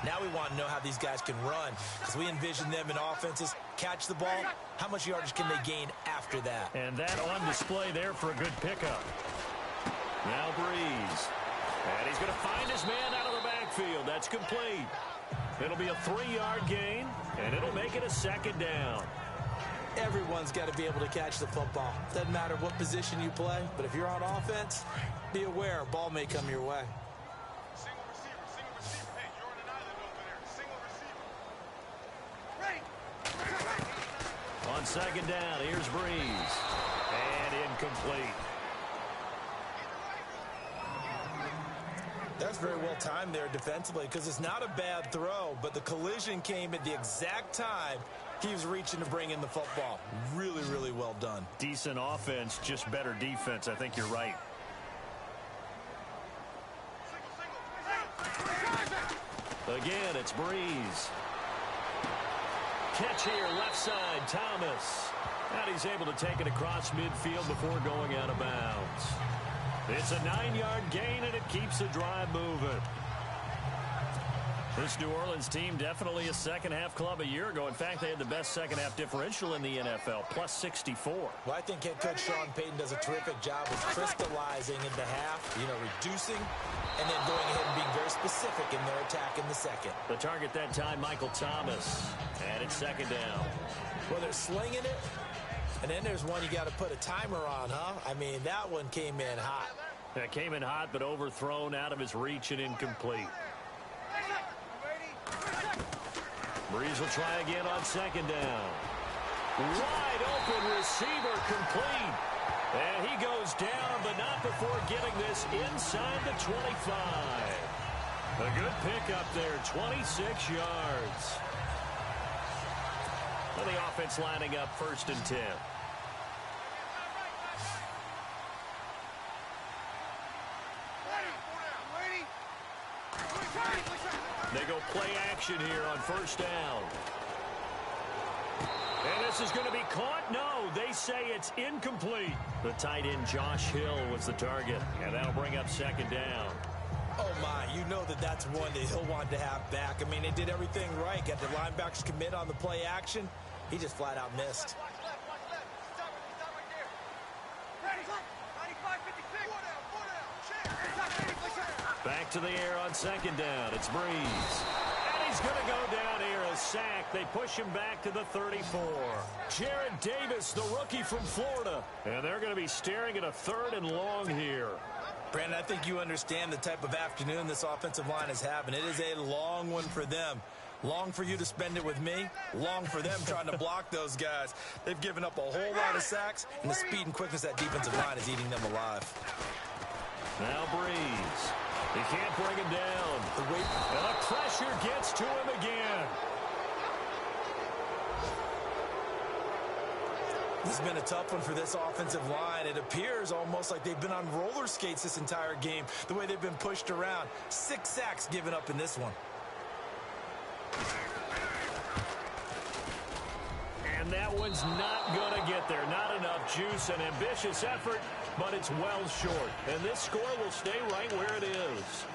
Now we want to know how these guys can run, because we envision them in offenses, catch the ball, how much yardage can they gain after that? And that on display there for a good pickup. Now Breeze. And he's going to find his man out of the backfield. That's complete. It'll be a 3-yard gain, and it'll make it a 2nd down. Everyone's got to be able to catch the football. Doesn't matter what position you play, but if you're on offense, be aware a ball may come your way. Single receiver. Hey, you're on an island over there. Single receiver. On 2nd down, here's Breeze. And incomplete. That's very well timed there defensively, because it's not a bad throw, but the collision came at the exact time he was reaching to bring in the football. Really, really well done. Decent offense, just better defense. I think you're right. Again, it's Breeze. Catch here, left side, Thomas. And he's able to take it across midfield before going out of bounds. It's a 9-yard gain, and it keeps the drive moving. This New Orleans team definitely a second-half club a year ago. In fact, they had the best second-half differential in the NFL, plus 64. Well, I think head coach Sean Payton does a terrific job of crystallizing in the half, reducing, and then going ahead and being very specific in their attack in the second. The target that time, Michael Thomas. And it's 2nd down. Well, they're slinging it, and then there's one you got to put a timer on, huh? I mean, that one came in hot. That came in hot, but overthrown out of his reach and incomplete. Breeze will try again on 2nd down. Wide open receiver, complete. And he goes down, but not before getting this inside the 25. A good pickup there, 26 yards. And the offense lining up 1st and 10. They go play action here on 1st down. And this is going to be caught. No, they say it's incomplete. The tight end, Josh Hill, was the target. And that'll bring up 2nd down. Oh, my. You know that's one that he'll want to have back. I mean, they did everything right. Got the linebackers commit on the play action. He just flat out missed. Back to the air on 2nd down. It's Breeze. And he's going to go down here, a sack. They push him back to the 34. Jared Davis, the rookie from Florida. And they're going to be staring at a 3rd and long here. Brandon, I think you understand the type of afternoon this offensive line is having. It is a long one for them. Long for you to spend it with me. Long for them trying to block those guys. They've given up a whole lot of sacks, and the speed and quickness of that defensive line is eating them alive. Now Breeze. He can't bring him down. And the pressure gets to him again. This has been a tough one for this offensive line. It appears almost like they've been on roller skates this entire game, the way they've been pushed around. 6 sacks given up in this one. And that one's not going to get there. Not enough juice, an ambitious effort, but it's well short. And this score will stay right where it is.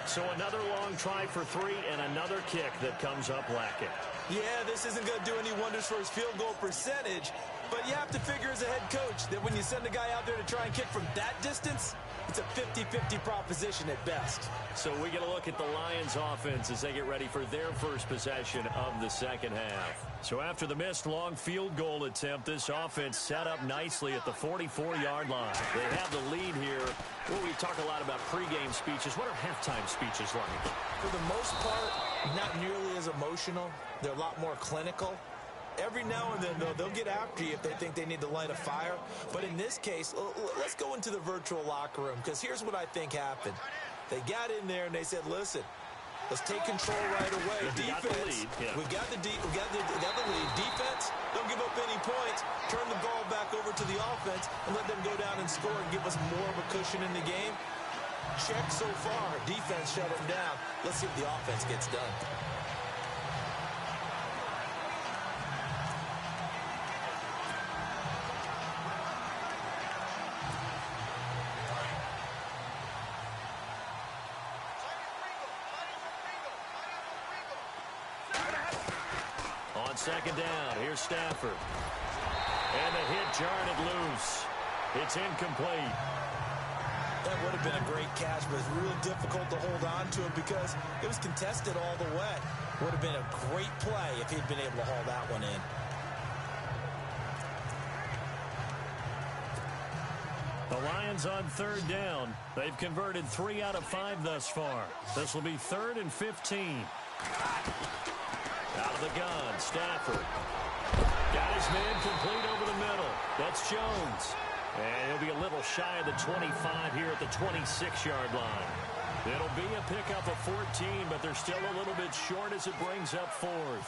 So another long try for 3 and another kick that comes up lacking. Yeah, this isn't going to do any wonders for his field goal percentage, but you have to figure as a head coach that when you send a guy out there to try and kick from that distance, it's a 50-50 proposition at best. So we get a look at the Lions offense as they get ready for their first possession of the second half. So after the missed long field goal attempt, this offense set up nicely at the 44-yard line. They have the lead here. Well, we talk a lot about pregame speeches. What are halftime speeches like? For the most part, not nearly as emotional. They're a lot more clinical. Every now and then, though, they'll get after you if they think they need to light a fire. But in this case, let's go into the virtual locker room, because here's what I think happened. They got in there and they said, listen, let's take control right away. Defense, we've got the lead. Defense, don't give up any points. Turn the ball back over to the offense and let them go down and score and give us more of a cushion in the game. Check so far. Defense shut them down. Let's see if the offense gets done. On second down, here's Stafford. And the hit jarred it loose. It's incomplete. That would have been a great catch, but it's real difficult to hold on to it because it was contested all the way. Would have been a great play if he'd been able to haul that one in. The Lions on third down. They've converted 3 out of 5 thus far. This will be 3rd and 15. Out of the gun, Stafford. Got his man complete over the middle. That's Jones. And he'll be a little shy of the 25 here at the 26-yard line. It'll be a pickup of 14, but they're still a little bit short as it brings up 4th.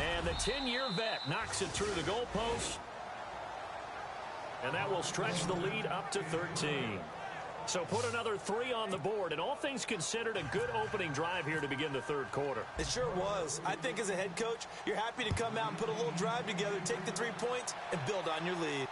And the 10-year vet knocks it through the goalpost. And that will stretch the lead up to 13. So put another 3 on the board, and all things considered, a good opening drive here to begin the third quarter. It sure was. I think as a head coach, you're happy to come out and put a little drive together, take the 3 points, and build on your lead.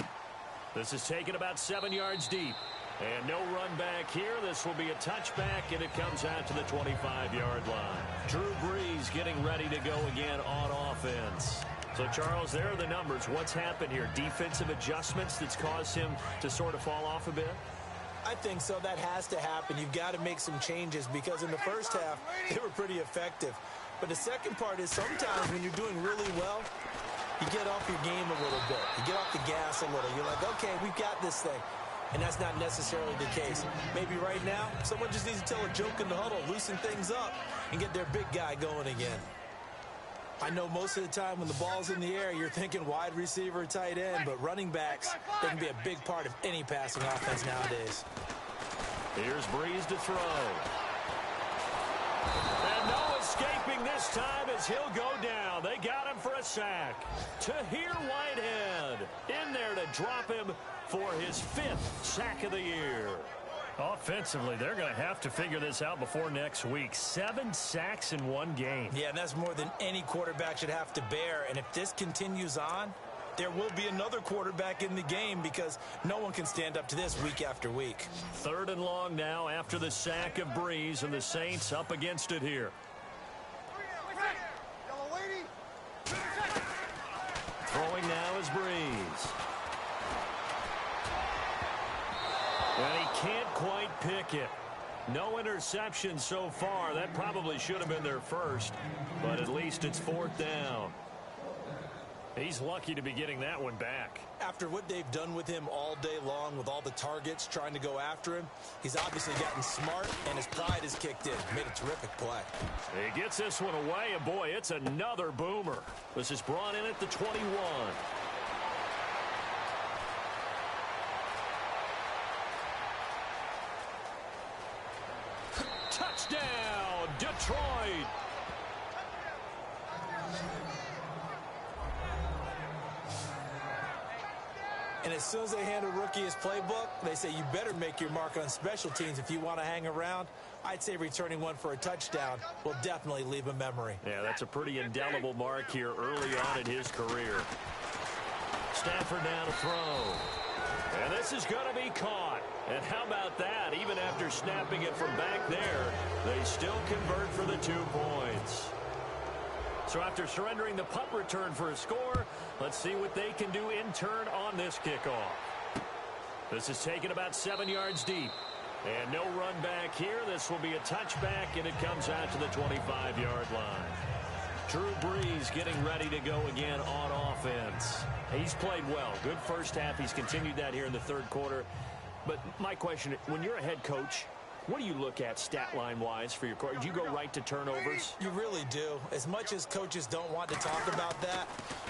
This is taken about 7 yards deep. And no run back here. This will be a touchback, and it comes out to the 25-yard line. Drew Brees getting ready to go again on offense. So, Charles, there are the numbers. What's happened here? Defensive adjustments that's caused him to sort of fall off a bit? I think so. That has to happen. You've got to make some changes because in the first half, they were pretty effective. But the second part is sometimes when you're doing really well, you get off your game a little bit. You get off the gas a little. You're like, okay, we've got this thing. And that's not necessarily the case. Maybe right now, someone just needs to tell a joke in the huddle, loosen things up, and get their big guy going again. I know most of the time when the ball's in the air, you're thinking wide receiver, tight end, but running backs, they can be a big part of any passing offense nowadays. Here's Brees to throw. And no escaping this time as he'll go down. They got him for a sack. Tahir Whitehead in there to drop him for his 5th sack of the year. Offensively, they're going to have to figure this out before next week. 7 sacks in 1 game. Yeah, and that's more than any quarterback should have to bear. And if this continues on, there will be another quarterback in the game because no one can stand up to this week after week. 3rd and long now after the sack of Brees, and the Saints up against it here. Throwing now is Brees. And he can't quite pick it. No interception so far. That probably should have been their first, but at least it's 4th down. He's lucky to be getting that one back. After what they've done with him all day long with all the targets trying to go after him, he's obviously gotten smart, and his pride has kicked in. Made a terrific play. He gets this one away, and boy, it's another boomer. This is brought in at the 21. And as soon as they hand a rookie his playbook, they say you better make your mark on special teams if you want to hang around. I'd say returning one for a touchdown will definitely leave a memory. Yeah, that's a pretty indelible mark here early on in his career. Stafford now to throw. And this is going to be caught. And how about that? Even after snapping it from back there, they still convert for the 2 points. So after surrendering the punt return for a score, let's see what they can do in turn on this kickoff. This is taken about 7 yards deep. And no run back here. This will be a touchback, and it comes out to the 25-yard line. Drew Brees getting ready to go again on offense. He's played well. Good first half. He's continued that here in the third quarter. But my question, when you're a head coach, what do you look at stat line-wise for your court? Do you go right to turnovers? You really do. As much as coaches don't want to talk about that,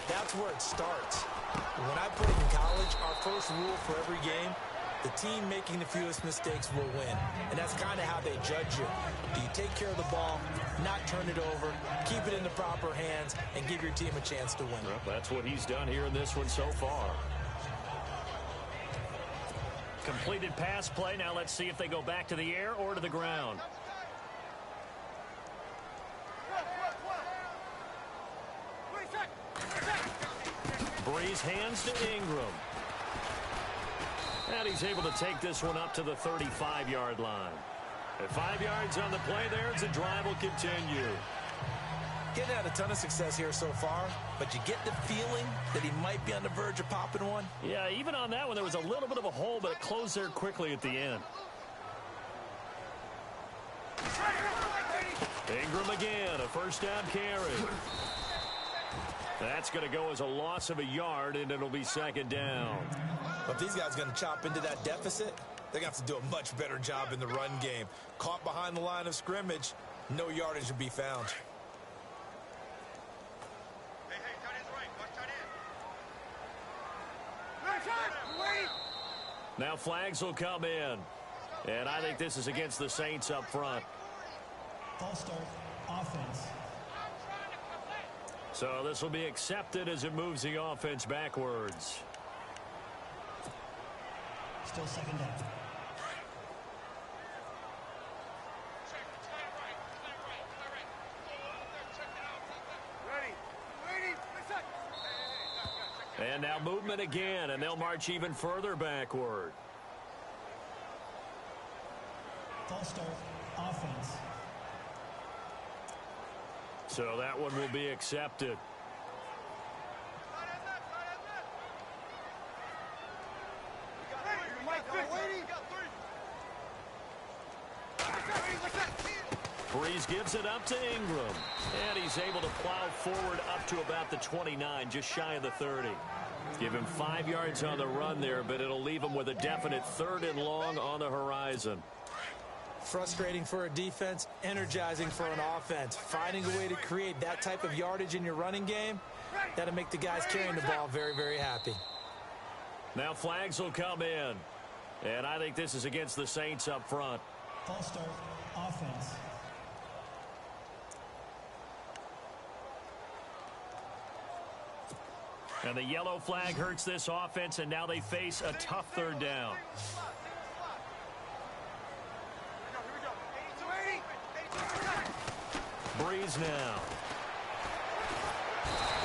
that's where it starts. When I played in college, our first rule for every game, the team making the fewest mistakes will win. And that's kind of how they judge you. Do you take care of the ball, not turn it over, keep it in the proper hands, and give your team a chance to win? Well, that's what he's done here in this one so far. Completed pass play. Now let's see if they go back to the air or to the ground. Brees hands to Ingram. And he's able to take this one up to the 35-yard line. At 5 yards on the play there, the drive will continue. Getting had a ton of success here so far, but you get the feeling that he might be on the verge of popping one. Yeah, even on that one, there was a little bit of a hole, but it closed there quickly at the end. Ingram again, a first down carry. That's going to go as a loss of a yard, and it'll be second down. But these guys are going to chop into that deficit. They're going to have to do a much better job in the run game. Caught behind the line of scrimmage, no yardage to be found. Now flags will come in. And I think this is against the Saints up front. False start, offense. So this will be accepted as it moves the offense backwards. Still second down. And now movement again, and they'll march even further backward. False start, offense. So that one will be accepted. Brees gives it up to Ingram. And he's able to plow forward up to about the 29, just shy of the 30. Give him 5 yards on the run there, but it'll leave him with a definite 3rd and long on the horizon. Frustrating for a defense, energizing for an offense. Finding a way to create that type of yardage in your running game, that'll make the guys carrying the ball very, very happy. Now flags will come in. And I think this is against the Saints up front. False start, offense. And the yellow flag hurts this offense, and now they face a tough 3rd down. Brees now.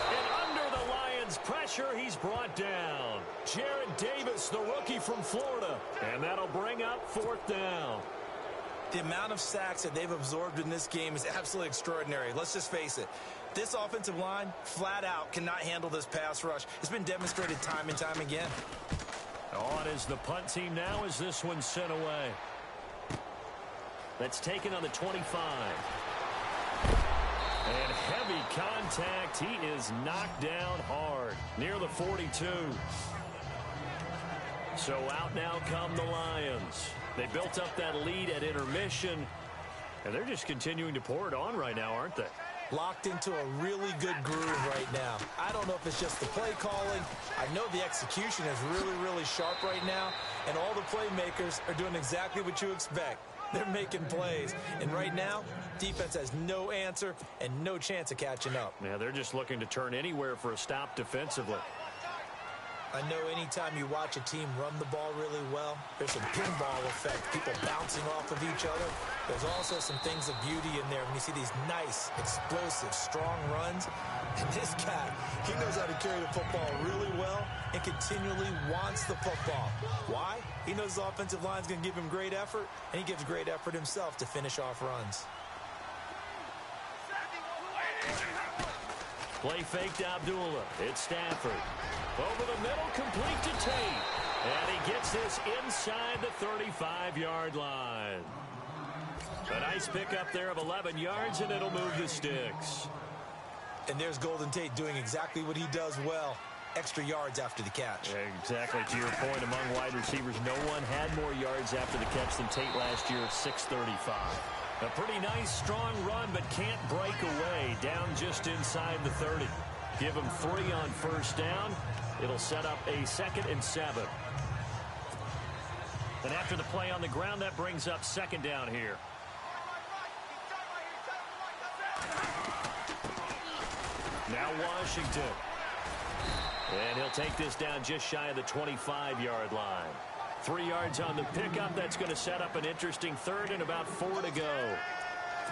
And under the Lions' pressure, he's brought down. Jared Davis, the rookie from Florida. And that'll bring up 4th down. The amount of sacks that they've absorbed in this game is absolutely extraordinary. Let's just face it. This offensive line, flat out, cannot handle this pass rush. It's been demonstrated time and time again. On is the punt team now as this one's sent away. That's taken on the 25. And heavy contact. He is knocked down hard near the 42. So out now come the Lions. They built up that lead at intermission, and they're just continuing to pour it on right now, aren't they? Locked into a really good groove right now. I don't know if it's just the play calling. I know the execution is really, really sharp right now, and all the playmakers are doing exactly what you expect. They're making plays, and right now, defense has no answer and no chance of catching up. Yeah, they're just looking to turn anywhere for a stop defensively. I know anytime you watch a team run the ball really well, there's some pinball effect, people bouncing off of each other. There's also some things of beauty in there when you see these nice, explosive, strong runs. And this guy, he knows how to carry the football really well and continually wants the football. Why? He knows the offensive line's going to give him great effort, and he gives great effort himself to finish off runs. Play fake to Abdullah. It's Stafford. Over the middle, complete to Tate. And he gets this inside the 35-yard line. A nice pickup there of 11 yards, and it'll move the sticks. And there's Golden Tate doing exactly what he does well. Extra yards after the catch. Exactly. To your point, among wide receivers, no one had more yards after the catch than Tate last year, 635. A pretty nice, strong run, but can't break away. Down just inside the 30. Give him 3 on first down. It'll set up a 2nd and 7. And after the play on the ground, that brings up 2nd down here. Now Washington. And he'll take this down just shy of the 25-yard line. 3 yards on the pickup. That's going to set up an interesting 3rd and about 4 to go.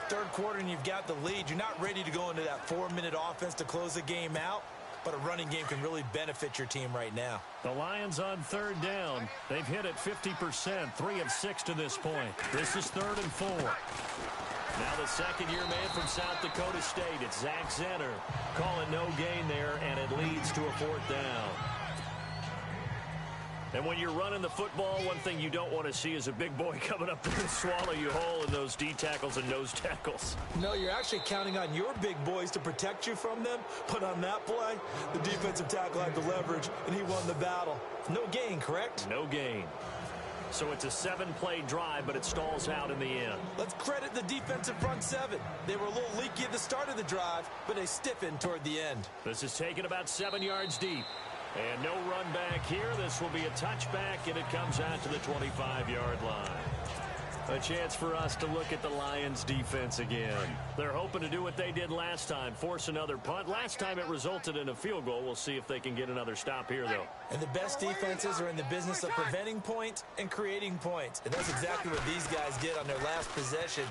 Third quarter and you've got the lead. You're not ready to go into that 4-minute offense to close the game out, but a running game can really benefit your team right now. The Lions on 3rd down. They've hit it 50%, 3 of 6 to this point. This is 3rd and 4. Now the second-year man from South Dakota State. It's Zach Zenner calling no gain there, and it leads to a 4th down. And when you're running the football, one thing you don't want to see is a big boy coming up there to swallow you whole in those D tackles and nose tackles. No, you're actually counting on your big boys to protect you from them. But on that play, the defensive tackle had the leverage, and he won the battle. No gain, correct? No gain. So it's a 7-play drive, but it stalls out in the end. Let's credit the defensive front 7. They were a little leaky at the start of the drive, but they stiffened toward the end. This is taken about 7 yards deep. And no run back here. This will be a touchback, and it comes out to the 25-yard line. A chance for us to look at the Lions defense again. They're hoping to do what they did last time, force another punt. Last time it resulted in a field goal. We'll see if they can get another stop here, though. And the best defenses are in the business of preventing points and creating points. And that's exactly what these guys did on their last possession.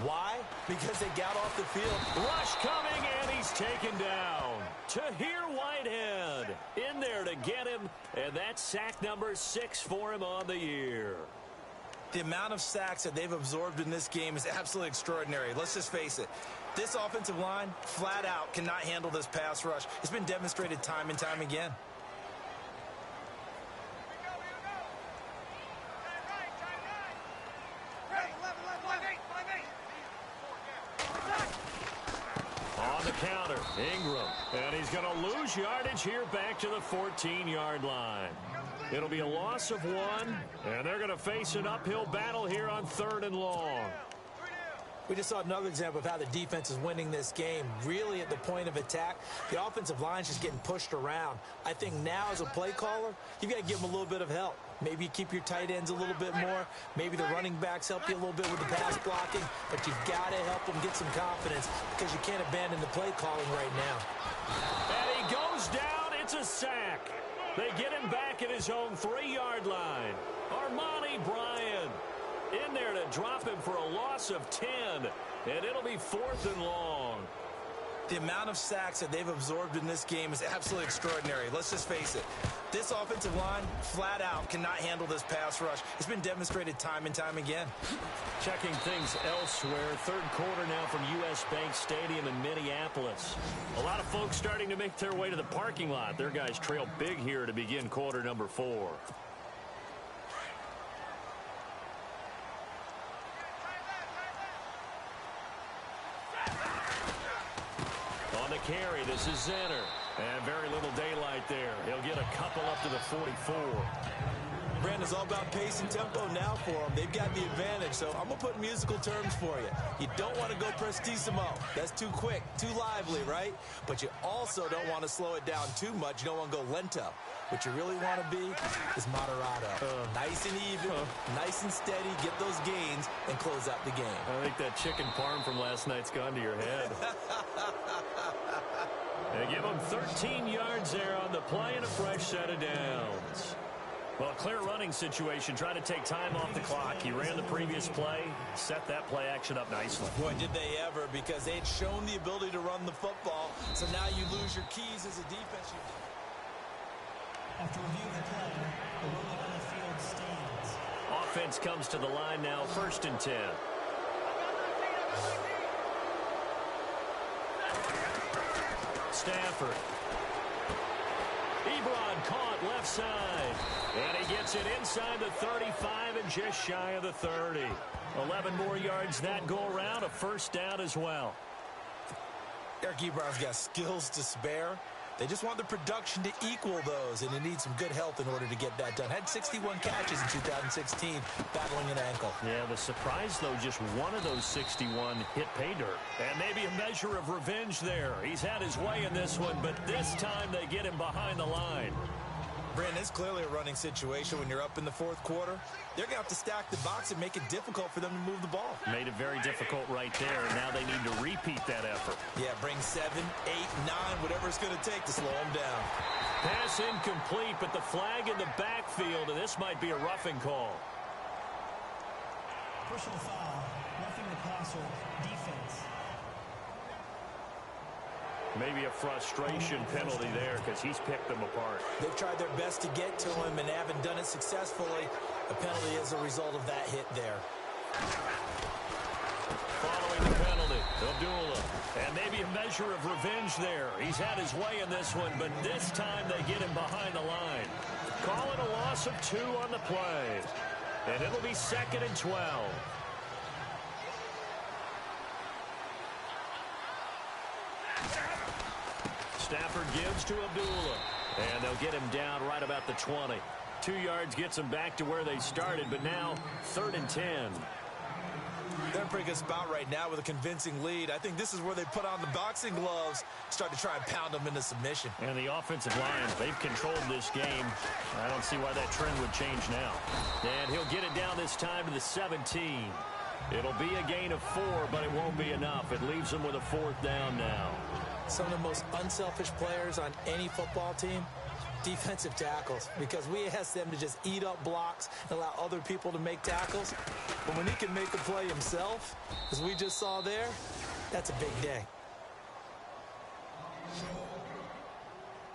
Why? Because they got off the field. Rush coming, and he's taken down. Tahir Whitehead in there to get him, and that's sack number 6 for him on the year. The amount of sacks that they've absorbed in this game is absolutely extraordinary. Let's just face it. This offensive line, flat out, cannot handle this pass rush. It's been demonstrated time and time again. On the counter, Ingram. And he's going to lose yardage here back to the 14-yard line. It'll be a loss of 1, and they're going to face an uphill battle here on 3rd and long. We just saw another example of how the defense is winning this game. Really at the point of attack, the offensive line's just getting pushed around. I think now as a play caller, you've got to give them a little bit of help. Maybe you keep your tight ends a little bit more. Maybe the running backs help you a little bit with the pass blocking. But you've got to help them get some confidence because you can't abandon the play calling right now. And he goes down. It's a sack. They get him back at his own 3-yard line. Armani Bryant in there to drop him for a loss of 10. And it'll be 4th and long. The amount of sacks that they've absorbed in this game is absolutely extraordinary. Let's just face it. This offensive line, flat out, cannot handle this pass rush. It's been demonstrated time and time again. Checking things elsewhere. 3rd quarter now from U.S. Bank Stadium in Minneapolis. A lot of folks starting to make their way to the parking lot. Their guys trail big here to begin quarter number 4. On the carry, this is Zenner. And very little daylight there. He'll get a couple up to the 44. Brandon's all about pace and tempo now for them. They've got the advantage, so I'm going to put musical terms for you. You don't want to go prestissimo. That's too quick, too lively, right? But you also don't want to slow it down too much. You don't want to go lento. What you really want to be is moderato. Nice and even, nice and steady, get those gains, and close out the game. I think that chicken parm from last night's gone to your head. They give him 13 yards there on the play and a fresh set of downs. Well, clear running situation. Try to take time off the clock. He ran the previous play, set that play action up nicely. Boy, did they ever, because they'd shown the ability to run the football. So now you lose your keys as a defense. After reviewing the play, the ruling on the field stands. Offense comes to the line now, 1st and 10. Stafford. Ebron caught left side. And he gets it inside the 35 and just shy of the 30. 11 more yards that go around, a first down as well. Eric Ebron's got skills to spare. They just want the production to equal those, and he needs some good health in order to get that done. Had 61 catches in 2016, battling an ankle. Yeah, the surprise, though, just one of those 61 hit pay dirt. And maybe a measure of revenge there. He's had his way in this one, but this time they get him behind the line. Brandon, it's clearly a running situation when you're up in the 4th quarter. They're going to have to stack the box and make it difficult for them to move the ball. Made it very difficult right there. Now they need to repeat that effort. Yeah, bring 7, 8, 9, whatever it's going to take to slow them down. Pass incomplete, but the flag in the backfield, and this might be a roughing call. Personal foul, roughing the passer, defense. Maybe a frustration penalty there because he's picked them apart. They've tried their best to get to him and haven't done it successfully. A penalty as a result of that hit there. Following the penalty, Abdullah. And maybe a measure of revenge there. He's had his way in this one, but this time they get him behind the line. Call it a loss of 2 on the play. And it'll be 2nd and 12. Stafford gives to Abdullah. And they'll get him down right about the 20. 2 yards gets them back to where they started, but now 3rd and 10. They're in a pretty good spot right now with a convincing lead. I think this is where they put on the boxing gloves, start to try and pound them into submission. And the offensive line, they've controlled this game. I don't see why that trend would change now. And he'll get it down this time to the 17. It'll be a gain of 4, but it won't be enough. It leaves them with a 4th down now. Some of the most unselfish players on any football team, defensive tackles, because we ask them to just eat up blocks and allow other people to make tackles. But when he can make a play himself, as we just saw there, that's a big day.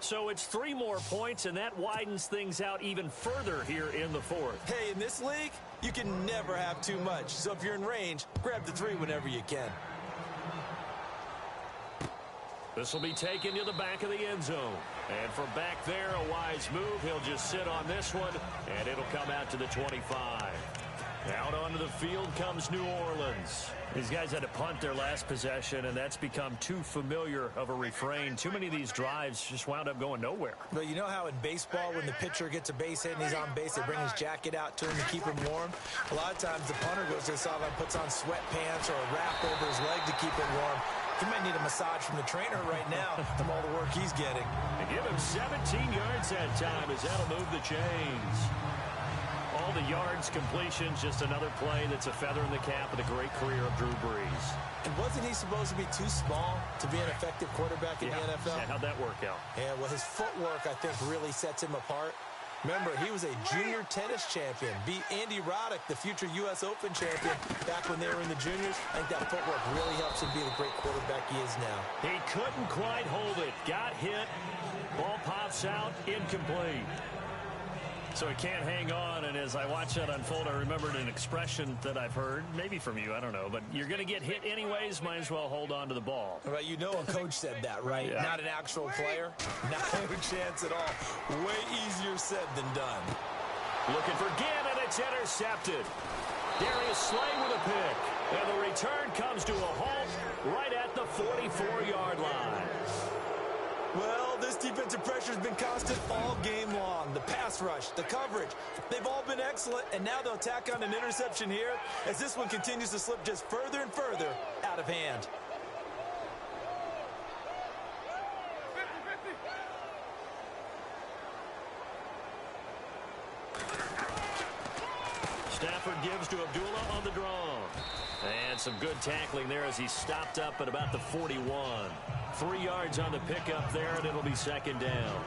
So it's 3 more points, and that widens things out even further here in the 4th. Hey, in this league, you can never have too much. So if you're in range, grab the 3 whenever you can. This will be taken to the back of the end zone. And from back there, a wise move. He'll just sit on this one, and it'll come out to the 25. Out onto the field comes New Orleans. These guys had to punt their last possession, and that's become too familiar of a refrain. Too many of these drives just wound up going nowhere. But you know how in baseball, when the pitcher gets a base hit and he's on base, they bring his jacket out to him to keep him warm? A lot of times the punter goes to the sideline, puts on sweatpants or a wrap over his leg to keep it warm. He might need a massage from the trainer right now from all the work he's getting. And give him 17 yards that time as that'll move the chains. All the yards, completions, just another play that's a feather in the cap of the great career of Drew Brees. And wasn't he supposed to be too small to be an effective quarterback in the NFL? Yeah, how'd that work out? Yeah, well, his footwork, I think, really sets him apart. Remember, he was a junior tennis champion, beat Andy Roddick, the future U.S. Open champion, back when they were in the juniors. I think that footwork really helps him be the great quarterback he is now. He couldn't quite hold it. Got hit. Ball pops out. Incomplete. So he can't hang on, and as I watch that unfold, I remembered an expression that I've heard, maybe from you, I don't know, but you're going to get hit anyways, might as well hold on to the ball. Right, you know a coach said that, right? Yeah. Not an actual player. No chance at all. Way easier said than done. Looking for Ginn, and it's intercepted. Darius Slay with a pick, and the return comes to a halt right at the 44-yard line. Well, this defensive pressure has been constant all game long. The pass rush, the coverage, they've all been excellent, and now they'll tack on an interception here as this one continues to slip just further and further out of hand. Stafford gives to Abdullah on the draw. And some good tackling there as he stopped up at about the 41. 3 yards on the pickup there, and it'll be second down.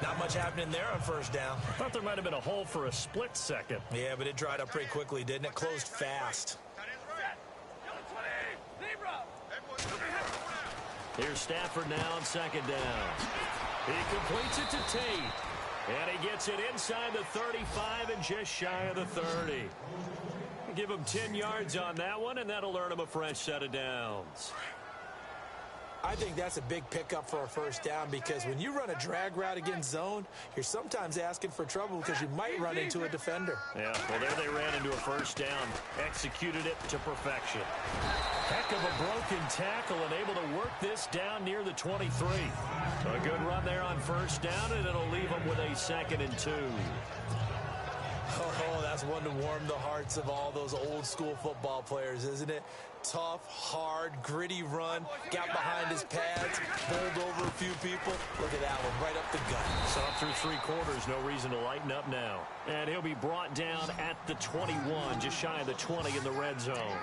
Not much happening there on first down. I thought there might have been a hole for a split second. Yeah, but it dried up pretty quickly, didn't it? Closed fast. Here's Stafford now on second down. He completes it to Tate. And he gets it inside the 35 and just shy of the 30. Give him 10 yards on that one, and that'll earn him a fresh set of downs. I think that's a big pickup for a first down because when you run a drag route against zone, you're sometimes asking for trouble because you might run into a defender. Yeah, well, there they ran into a first down. Executed it to perfection. Heck of a broken tackle and able to work this down near the 23. A good run there on first down, and it'll leave them with a 2nd and 2. Oh, that's one to warm the hearts of all those old school football players, isn't it? Tough, hard, gritty run. Got behind his pads, bowled over a few people. Look at that one, right up the gut. So up through 3 quarters, no reason to lighten up now. And he'll be brought down at the 21, just shy of the 20 in the red zone.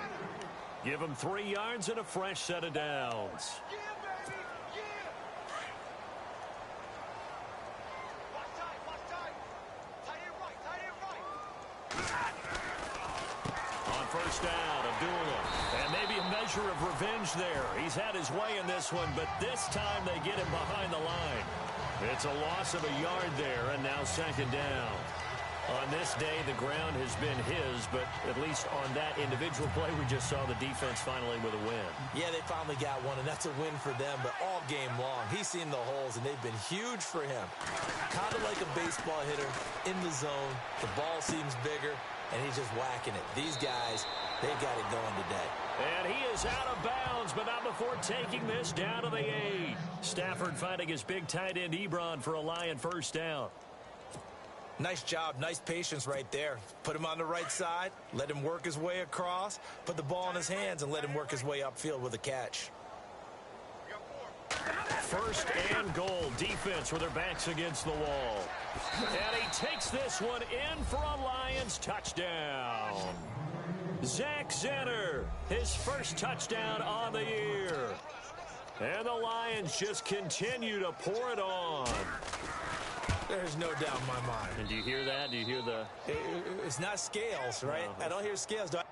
Give him 3 yards and a fresh set of downs. First down, Abdullah. And maybe a measure of revenge there. He's had his way in this one, but this time they get him behind the line. It's a loss of a yard there, and now second down. On this day, the ground has been his, but at least on that individual play, we just saw the defense finally with a win. Yeah, they finally got one, and that's a win for them, but all game long, he's seen the holes, and they've been huge for him. Kind of like a baseball hitter in the zone. The ball seems bigger, and he's just whacking it. These guys, they got it going today. And he is out of bounds, but not before taking this down to the 8. Stafford finding his big tight end Ebron for a Lion first down. Nice job, nice patience right there. Put him on the right side, let him work his way across, put the ball in his hands, and let him work his way upfield with a catch. First and goal. Defense with their backs against the wall. And he takes this one in for a Lions touchdown. Zach Zenner, his first touchdown on the year. And the Lions just continue to pour it on. There's no doubt in my mind. And do you hear that? Do you hear the... It's not scales, right? No. I don't hear scales. Do I?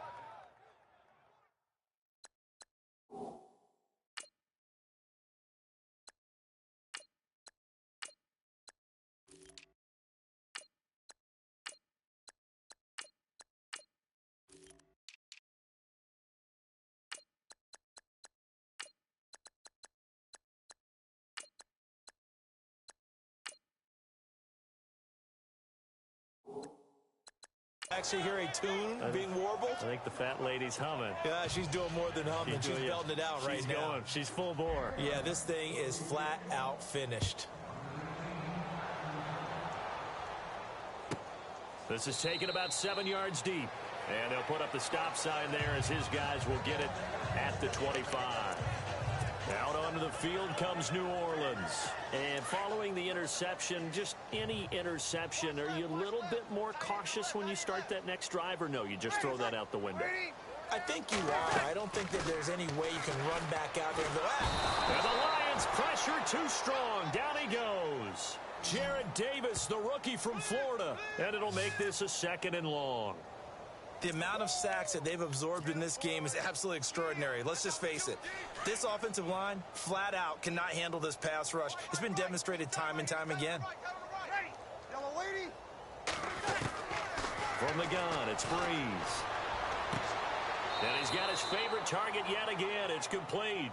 Actually hear a tune being warbled? I think the fat lady's humming. Yeah, she's doing more than humming. She's belting it out right now. Going. She's full bore. Yeah, this thing is flat out finished. This is taken about 7 yards deep. And they'll put up the stop sign there as his guys will get it at the 25. Out onto the field comes New Orleans. And following the interception, just any interception, are you a little bit more cautious when you start that next drive, or no, you just throw that out the window? I think you are. I don't think that there's any way you can run back out there and go, And the Lions pressure too strong. Down he goes. Jared Davis, the rookie from Florida. And it'll make this a 2nd and long. The amount of sacks that they've absorbed in this game is absolutely extraordinary. Let's just face it. This offensive line, flat out, cannot handle this pass rush. It's been demonstrated time and time again. From the gun, it's Breeze. And he's got his favorite target yet again. It's complete.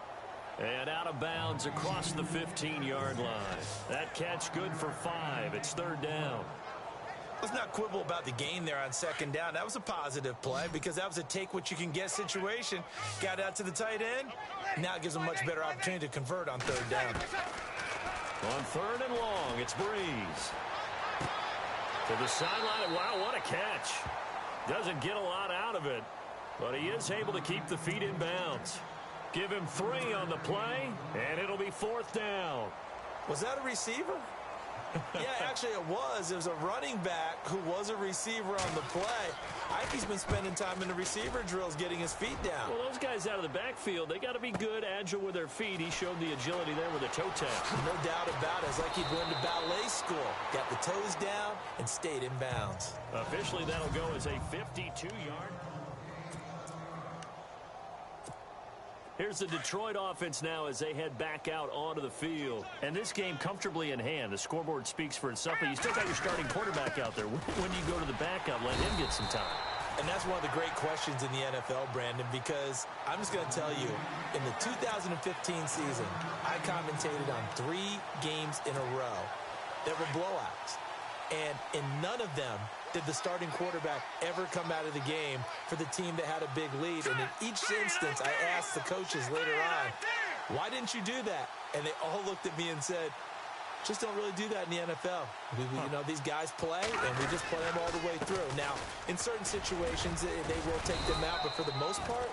And out of bounds across the 15-yard line. That catch good for 5. It's 3rd down. Let's not quibble about the gain there on 2nd down. That was a positive play because that was a take-what-you-can-get situation. Got out to the tight end. Now it gives them a much better opportunity to convert on 3rd down. On 3rd and long, it's Breeze. To the sideline. Wow, what a catch. Doesn't get a lot out of it, but he is able to keep the feet in bounds. Give him 3 on the play, and it'll be 4th down. Was that a receiver? Yeah, actually it was. It was a running back who was a receiver on the play. I think he's been spending time in the receiver drills getting his feet down. Well, those guys out of the backfield, they got to be good, agile with their feet. He showed the agility there with a toe tap. No doubt about it. It's like he'd went to ballet school. Got the toes down and stayed in bounds. Officially, that'll go as a 52-yard. Here's the Detroit offense now as they head back out onto the field. And this game comfortably in hand. The scoreboard speaks for itself, but you still got your starting quarterback out there. When you go to the backup, let him get some time. And that's one of the great questions in the NFL, Brandon, because I'm just going to tell you, in the 2015 season, I commentated on 3 games in a row that were blowouts. And in none of them did the starting quarterback ever come out of the game for the team that had a big lead. And in each instance, I asked the coaches later on, why didn't you do that? And they all looked at me and said, just don't really do that in the NFL. You know, these guys play, and we just play them all the way through. Now, in certain situations, they will take them out, but for the most part,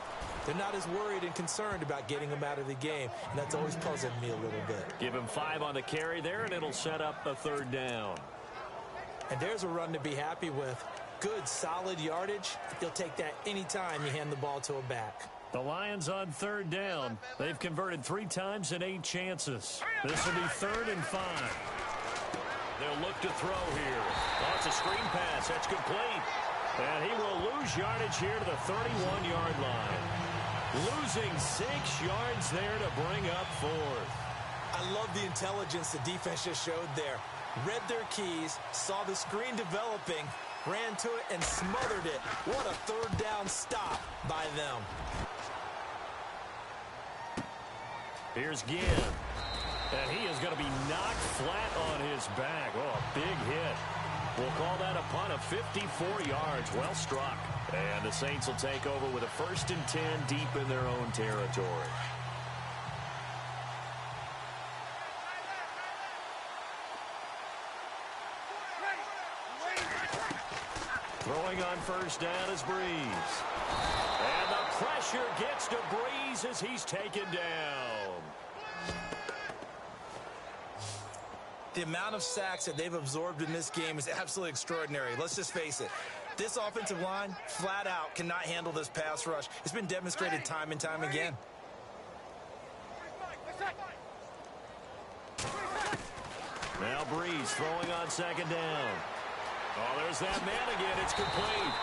they're not as worried and concerned about getting them out of the game, and that's always puzzled me a little bit. Give him 5 on the carry there, and it'll set up a 3rd down. And there's a run to be happy with. Good, solid yardage. You'll take that anytime you hand the ball to a back. The Lions on 3rd down. They've converted 3 times in 8 chances. This will be 3rd and 5. They'll look to throw here. Oh, it's a screen pass. That's complete. And he will lose yardage here to the 31-yard line. Losing 6 yards there to bring up 4th. I love the intelligence the defense just showed there. Read their keys, saw the screen developing, ran to it, and smothered it. What a 3rd down stop by them. Here's Ginn. And he is going to be knocked flat on his back. Oh, a big hit. We'll call that a punt of 54 yards. Well struck. And the Saints will take over with a 1st and 10 deep in their own territory. Throwing on 1st down is Breeze. And the pressure gets to Breeze as he's taken down. The amount of sacks that they've absorbed in this game is absolutely extraordinary. Let's just face it. This offensive line, flat out, cannot handle this pass rush. It's been demonstrated time and time again. Now Breeze throwing on 2nd down. Oh, there's that man again. It's complete.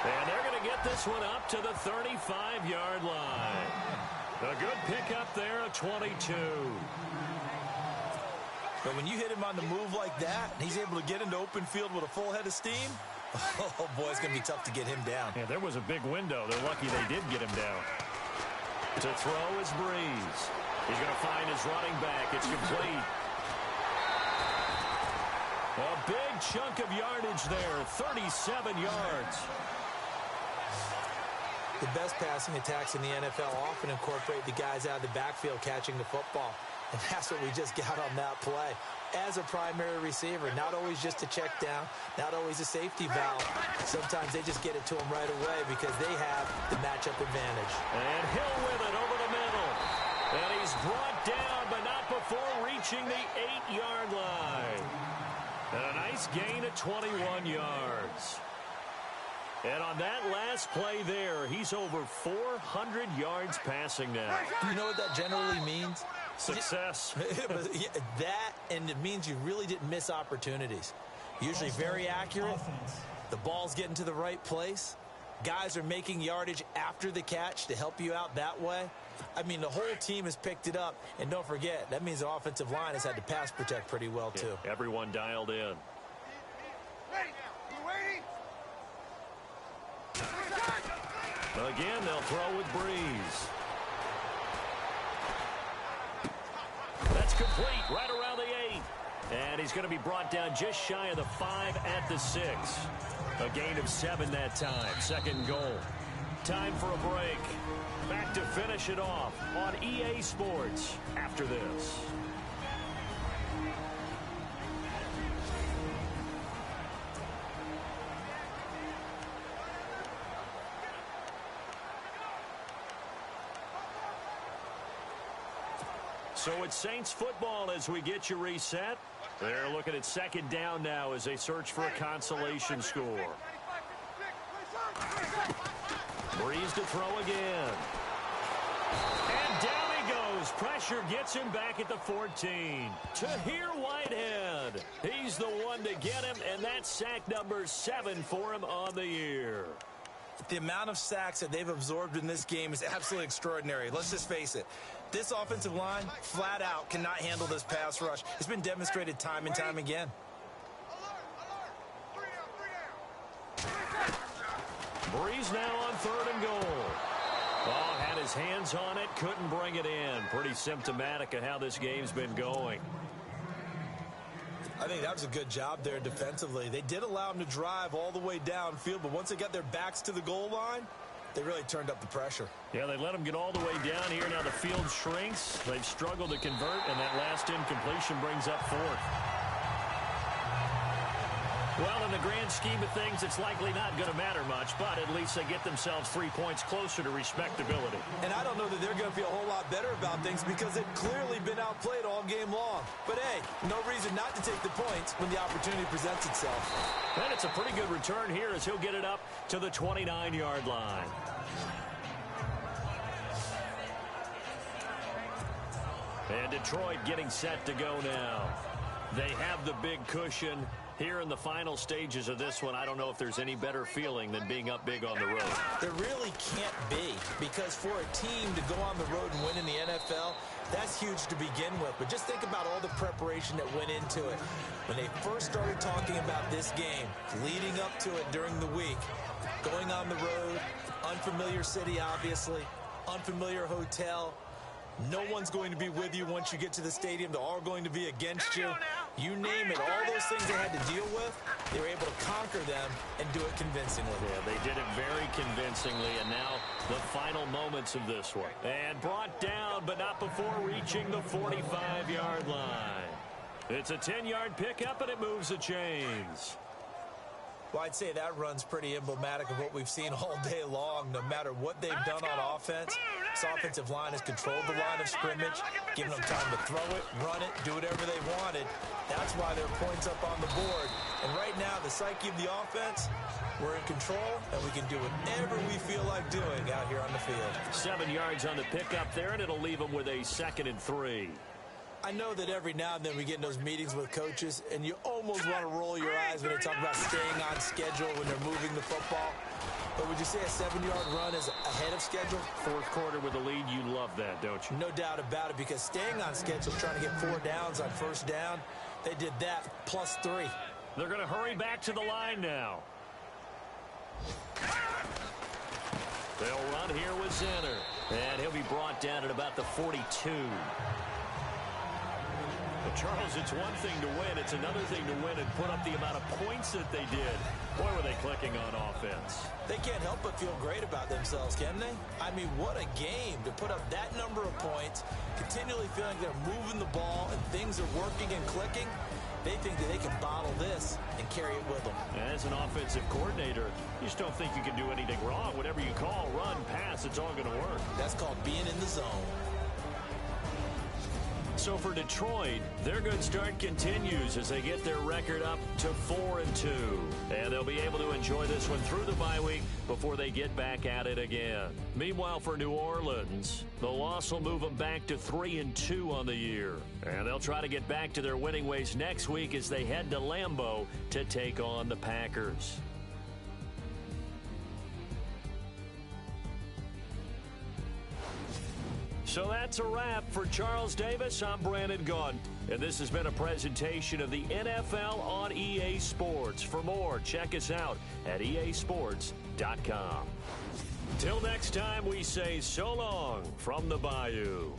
And they're going to get this one up to the 35-yard line. A good pickup there, a 22. But when you hit him on the move like that, and he's able to get into open field with a full head of steam, oh, boy, it's going to be tough to get him down. Yeah, there was a big window. They're lucky they did get him down. To throw is Breeze. He's going to find his running back. It's complete. A big chunk of yardage there, 37 yards. The best passing attacks in the NFL often incorporate the guys out of the backfield catching the football. And that's what we just got on that play. As a primary receiver, not always just a check down, not always a safety valve. Sometimes they just get it to him right away because they have the matchup advantage. And Hill with it over the middle. And he's brought down, but not before reaching the 8-yard line. And a nice gain of 21 yards. And on that last play there, he's over 400 yards passing now. Do you know what that generally means? Success. That, and it means you really didn't miss opportunities. Usually very accurate. The ball's getting to the right place. Guys are making yardage after the catch to help you out that way. I mean, the whole team has picked it up. And don't forget, that means the offensive line has had to pass protect pretty well, too. Yeah, everyone dialed in. Again, they'll throw with Breeze. That's complete right around the 8. And he's going to be brought down just shy of the 5 at the 6. A gain of 7 that time. 2nd goal. Time for a break. Back to finish it off on EA Sports after this. So it's Saints football as we get you reset. They're looking at second down now as they search for a consolation score. Breeze to throw again. And down he goes. Pressure gets him back at the 14. Tahir Whitehead. He's the one to get him, and that's sack number 7 for him on the year. The amount of sacks that they've absorbed in this game is absolutely extraordinary. Let's just face it. This offensive line, flat out, cannot handle this pass rush. It's been demonstrated time and time again. Breeze now on 3rd and goal. Oh, had his hands on it, couldn't bring it in. Pretty symptomatic of how this game's been going. I think that was a good job there defensively. They did allow him to drive all the way downfield, but once they got their backs to the goal line, they really turned up the pressure. Yeah, they let him get all the way down here. Now the field shrinks. They've struggled to convert, and that last incompletion brings up 4th. Well, in the grand scheme of things, it's likely not going to matter much, but at least they get themselves 3 points closer to respectability. And I don't know that they're going to feel a whole lot better about things because they've clearly been outplayed all game long. But, hey, no reason not to take the points when the opportunity presents itself. And it's a pretty good return here as he'll get it up to the 29-yard line. And Detroit getting set to go now. They have the big cushion. Here in the final stages of this one, I don't know if there's any better feeling than being up big on the road. There really can't be, because for a team to go on the road and win in the NFL, that's huge to begin with. But just think about all the preparation that went into it. When they first started talking about this game, leading up to it during the week, going on the road, unfamiliar city, obviously, unfamiliar hotel. No one's going to be with you once you get to the stadium. They're all going to be against you. You name it, all those things they had to deal with, they were able to conquer them and do it convincingly. Yeah, they did it very convincingly, and now the final moments of this one. And brought down, but not before reaching the 45-yard line. It's a 10-yard pickup, and it moves the chains. Well, I'd say that run's pretty emblematic of what we've seen all day long. No matter what they've done on offense, this offensive line has controlled the line of scrimmage, given them time to throw it, run it, do whatever they wanted. That's why there are points up on the board. And right now, the psyche of the offense, we're in control, and we can do whatever we feel like doing out here on the field. 7 yards on the pickup there, and it'll leave them with a 2nd and 3. I know that every now and then we get in those meetings with coaches, and you almost want to roll your eyes when they talk about staying on schedule when they're moving the football. But would you say a 7-yard run is ahead of schedule? 4th quarter with a lead, you love that, don't you? No doubt about it, because staying on schedule is trying to get 4 downs on 1st down. They did that, plus 3. They're going to hurry back to the line now. They'll run here with Zenner, and he'll be brought down at about the 42. But Charles, it's one thing to win. It's another thing to win and put up the amount of points that they did. Boy, were they clicking on offense. They can't help but feel great about themselves, can they? I mean, what a game to put up that number of points, continually feeling they're moving the ball and things are working and clicking. They think that they can bottle this and carry it with them. As an offensive coordinator, you just don't think you can do anything wrong. Whatever you call, run, pass, it's all going to work. That's called being in the zone. So for Detroit, their good start continues as they get their record up to 4-2. And they'll be able to enjoy this one through the bye week before they get back at it again. Meanwhile, for New Orleans, the loss will move them back to 3-2 on the year. And they'll try to get back to their winning ways next week as they head to Lambeau to take on the Packers. So that's a wrap. For Charles Davis, I'm Brandon Gaudin. And this has been a presentation of the NFL on EA Sports. For more, check us out at easports.com. Till next time, we say so long from the Bayou.